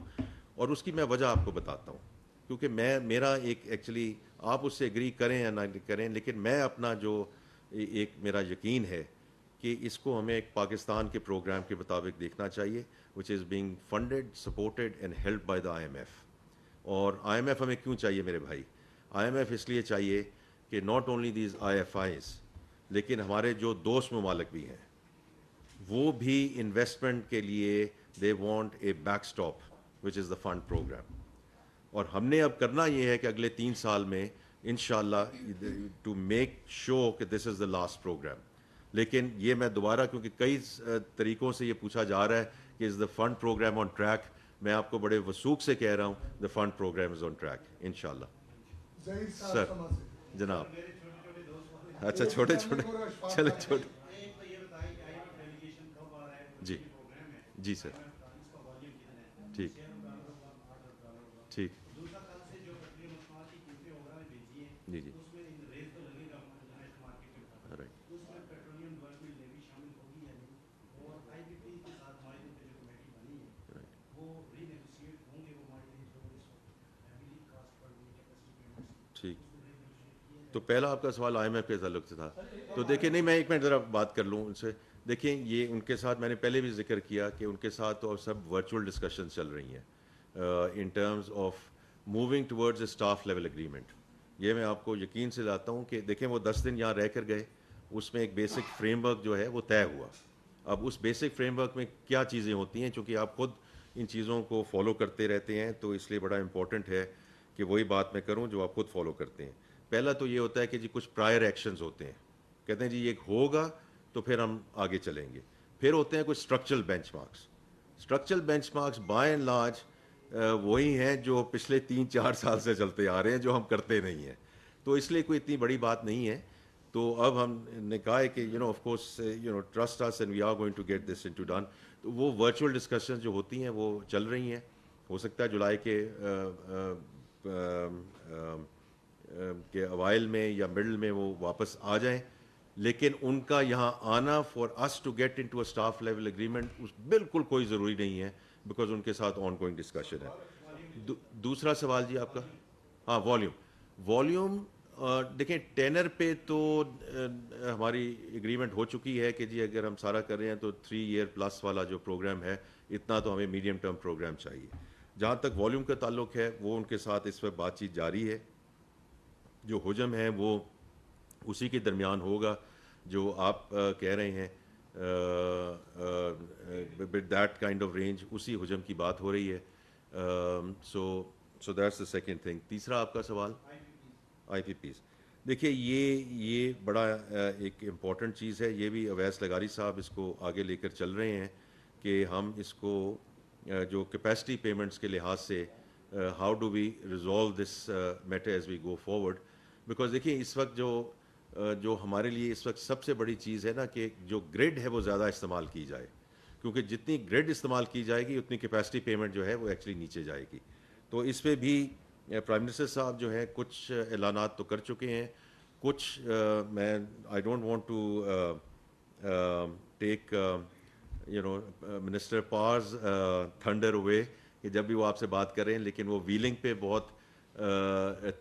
اور اس کی میں وجہ آپ کو بتاتا ہوں. کیونکہ میرا ایکچولی آپ اس سے ایگری کریں یا نہ کریں, لیکن میں اپنا جو ایک میرا یقین ہے کہ اس کو ہمیں ایک پاکستان کے پروگرام کے مطابق دیکھنا چاہیے, which is being funded, supported and held by the IMF. اور IMF ہمیں کیوں چاہیے میرے بھائی؟ IMF اس لیے چاہیے کہ not only these IFIs, لیکن ہمارے جو دوست ممالک بھی ہیں وہ بھی انویسٹمنٹ کے لیے they want a backstop, which is the fund program. اور ہم نے اب کرنا یہ ہے کہ اگلے 3 سال میں انشاءاللہ to make sure کہ this is the last program. لیکن یہ میں دوبارہ, کیونکہ کئی طریقوں سے یہ پوچھا جا رہا ہے کہ is the fund programme on track, میں آپ کو بڑے وثوق سے کہہ رہا ہوں the fund programme is on track انشاءاللہ. ظہیر سر صاحب سما سے جناب, اچھا چھوٹے چلے چھوٹے, جی جی سر, ٹھیک ٹھیک, جی جی ٹھیک. تو پہلا آپ کا سوال IMF کے تعلق سے تھا. تو دیکھیں نہیں, میں 1 منٹ ذرا بات کر لوں ان سے. دیکھیں یہ ان کے ساتھ میں نے پہلے بھی ذکر کیا کہ ان کے ساتھ تو سب ورچوئل ڈسکشن چل رہی ہیں in terms of moving towards a staff level agreement. یہ میں آپ کو یقین سے لاتا ہوں کہ دیکھیں وہ 10 دن یہاں رہ کر گئے, اس میں ایک بیسک فریم ورک جو ہے وہ طے ہوا. اب اس بیسک فریم ورک میں کیا چیزیں ہوتی ہیں, چونکہ آپ خود ان چیزوں کو فالو کرتے رہتے ہیں تو اس لیے بڑا امپورٹنٹ ہے کہ وہی بات میں کروں جو آپ خود فالو کرتے ہیں. پہلا تو یہ ہوتا ہے کہ جی کچھ پرائر ایکشنز ہوتے ہیں, کہتے ہیں جی یہ ہوگا تو پھر ہم آگے چلیں گے. پھر ہوتے ہیں کچھ structural bench marks. Structural bench marks by and large وہی ہیں جو پچھلے 3-4 سال سے چلتے آ رہے ہیں, جو ہم کرتے نہیں ہیں, تو اس لیے کوئی اتنی بڑی بات نہیں ہے. تو اب ہم نے کہا ہے کہ of course trust us and we are going to get this into done. تو وہ ورچوئل ڈسکشن جو ہوتی ہیں وہ چل رہی ہیں. ہو سکتا ہے جولائی کے اوائل میں یا مڈل میں وہ واپس آ جائیں, لیکن ان کا یہاں آنا for us to get into a staff level agreement بالکل کوئی ضروری نہیں ہے, بیکاز ان کے ساتھ آن گوئنگ ڈسکشن ہے. دوسرا سوال جی آپ کا, ہاں والیوم دیکھیں ٹینر پہ تو ہماری اگریمنٹ ہو چکی ہے کہ جی اگر ہم سارا کر رہے ہیں تو 3 ایئر پلس والا جو پروگرام ہے اتنا تو ہمیں میڈیم ٹرم پروگرام چاہیے. جہاں تک والیوم کا تعلق ہے وہ ان کے ساتھ اس وقت بات چیت جاری ہے. جو حجم ہے وہ اسی کے درمیان ہوگا جو آپ کہہ رہے ہیں, with that kind of range اسی حجم کی بات ہو رہی ہے. So that's the second thing. تیسرا آپ کا سوال آئی پی پیز. دیکھیے یہ بڑا ایک امپورٹنٹ چیز ہے. یہ بھی اویس لغاری صاحب اس کو آگے لے کر چل رہے ہیں کہ ہم اس کو جو کیپیسٹی پیمنٹس کے لحاظ سے how do we resolve this matter as we go forward. Because دیکھیے اس وقت جو ہمارے لیے اس وقت سب سے بڑی چیز ہے نا کہ جو گریڈ ہے وہ زیادہ استعمال کی جائے, کیونکہ جتنی گریڈ استعمال کی جائے گی اتنی کیپیسٹی پیمنٹ جو ہے وہ ایکچولی نیچے جائے گی. تو اس پہ بھی پرائم منسٹر صاحب جو ہیں کچھ اعلانات تو کر چکے ہیں, کچھ میں I don't want to take minister پارز تھنڈر اوے کہ جب بھی وہ آپ سے بات کر رہے ہیں, لیکن وہ ویلنگ پہ بہت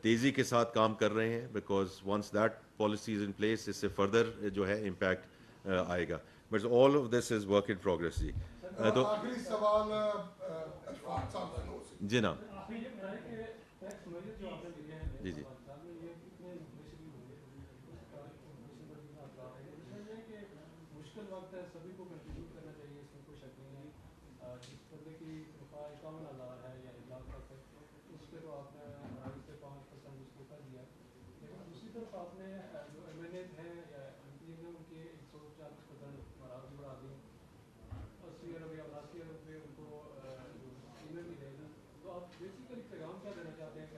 تیزی کے ساتھ کام کر رہے ہیں, because once that policy is in place اس سے فردر جو ہے امپیکٹ آئے گا. But all of this is work in progress. جی تو آخری سوال اشفاق صاحب سے. جی نام جی جی مشکل وقت ہے, سبھی کو کنٹریبیوٹ کرنا چاہیے, اس میں کوئی شک نہیں ہے. جس بندے کی تنخواہ 51,000 ہے یا 1 لاکھ تک ہے اس پہ تو آپ نے 2.5 سے 5% اس کو کر دیا. لیکن دوسری طرف آپ نے جو ایم این ایز ہیں یا ایم پی ہیں ان کے 140% مراحل بڑھا دیے, 80 ارب یا 82 ارب پہ ان کو جو اسکیمیں بھی رہے گی. تو آپ بیسیکلی پیغام کیا دینا چاہتے ہیں کہ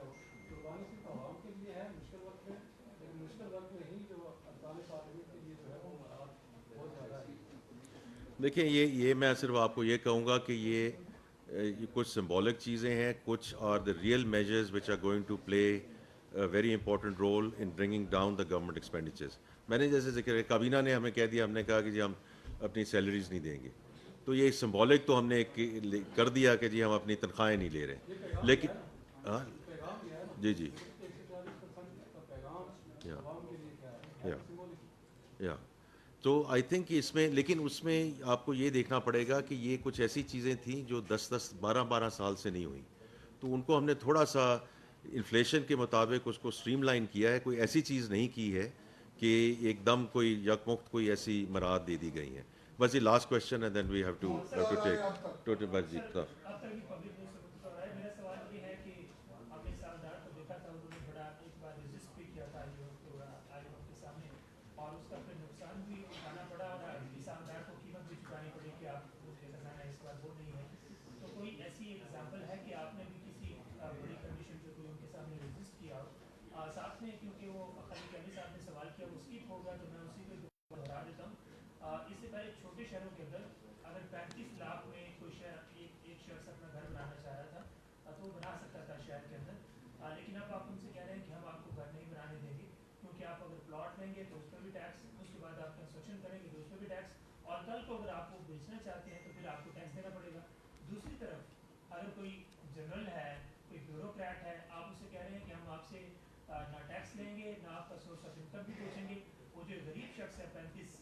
قربانی صرف عوام کے لیے ہے مشکل وقت میں, لیکن مشکل وقت میں ہی جو ارکان پارلیمنٹ کے لیے جو ہے وہ مراحل بہت زیادہ ہے. دیکھیں یہ میں صرف آپ کو یہ کہوں گا کہ یہ کچھ سمبولک چیزیں ہیں, کچھ are the real measures which are going to play very important role in bringing down the government expenditures. میں نے جیسے ذکر کابینہ نے ہمیں کہہ دیا, ہم نے کہا کہ جی ہم اپنی سیلریز نہیں دیں گے, تو یہ سمبولک تو ہم نے کر دیا کہ جی ہم اپنی تنخواہیں نہیں لے رہے, لیکن ہاں جی جی یا تو آئی تھنک اس میں, لیکن اس میں آپ کو یہ دیکھنا پڑے گا کہ یہ کچھ ایسی چیزیں تھیں جو 10-12 سال سے نہیں ہوئی, تو ان کو ہم نے تھوڑا سا انفلیشن کے مطابق اس کو اسٹریم لائن کیا ہے. کوئی ایسی چیز نہیں کی ہے کہ ایک دم کوئی یکمخت کوئی ایسی مراحت دے دی گئی ہیں. بس یہ لاسٹ کویشچن ہے, دین وی ہیو ٹو ٹیک بس جی. میرا سوال یہ ہے کہ آپ نے سالدار کو دیکھا تھا, انہوں نے بڑا ایک بار رجسٹ بھی کیا تھا آئی ایم ایف کے سامنے, اور اس کا پھر نقصان بھی اٹھانا پڑا اور سالدار کو قیمت بھی چکانی پڑی کہ آپ کو کرنا ہے, اس بار وہ نہیں ہے. تو کوئی ایسی ایگزامپل ہے کہ آپ نے بھی کسی بڑی کنڈیشن پہ کوئی ان کے سامنے رجسٹ کیا ہو؟ ساتھ میں کیونکہ وہ خالی کیانی صاحب نے سوال کیا وہ اسکپ ہوگا تو میں اسی کو دوہرا دیتا ہوں. اس سے پہلے چھوٹے شہروں کے اندر اگر 35 لاکھ میں کوئی شہر ایک شخص اپنا گھر بنانا چاہ رہا تھا تو وہ بنا سکتا تھا شہر کے اندر, لیکن اب آپ ان سے کہہ رہے ہیں کہ ہم آپ کو گھر نہیں بنانے دیں گے, کیونکہ آپ اگر پلاٹ لیں گے تو اس پر بھی ٹیکس, اس کے بعد آپ کنسٹرکشن کریں گے تو اس پر بھی ٹیکس, اور کل کو اگر آپ کو بیچنا چاہتے ہیں تو پھر آپ کو ٹیکس دینا پڑے گا. دوسری طرف اگر کوئی جنرل ہے, کوئی بیوروکریٹ ہے, آپ اسے کہہ رہے ہیں کہ ہم آپ سے نہ ٹیکس لیں گے نہ آپ کا سورس آف انکم بھی پوچھیں گے. وہ جو غریب شخص ہے 35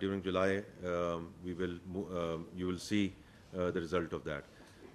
during July you will see the result of that.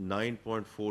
9.4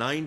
9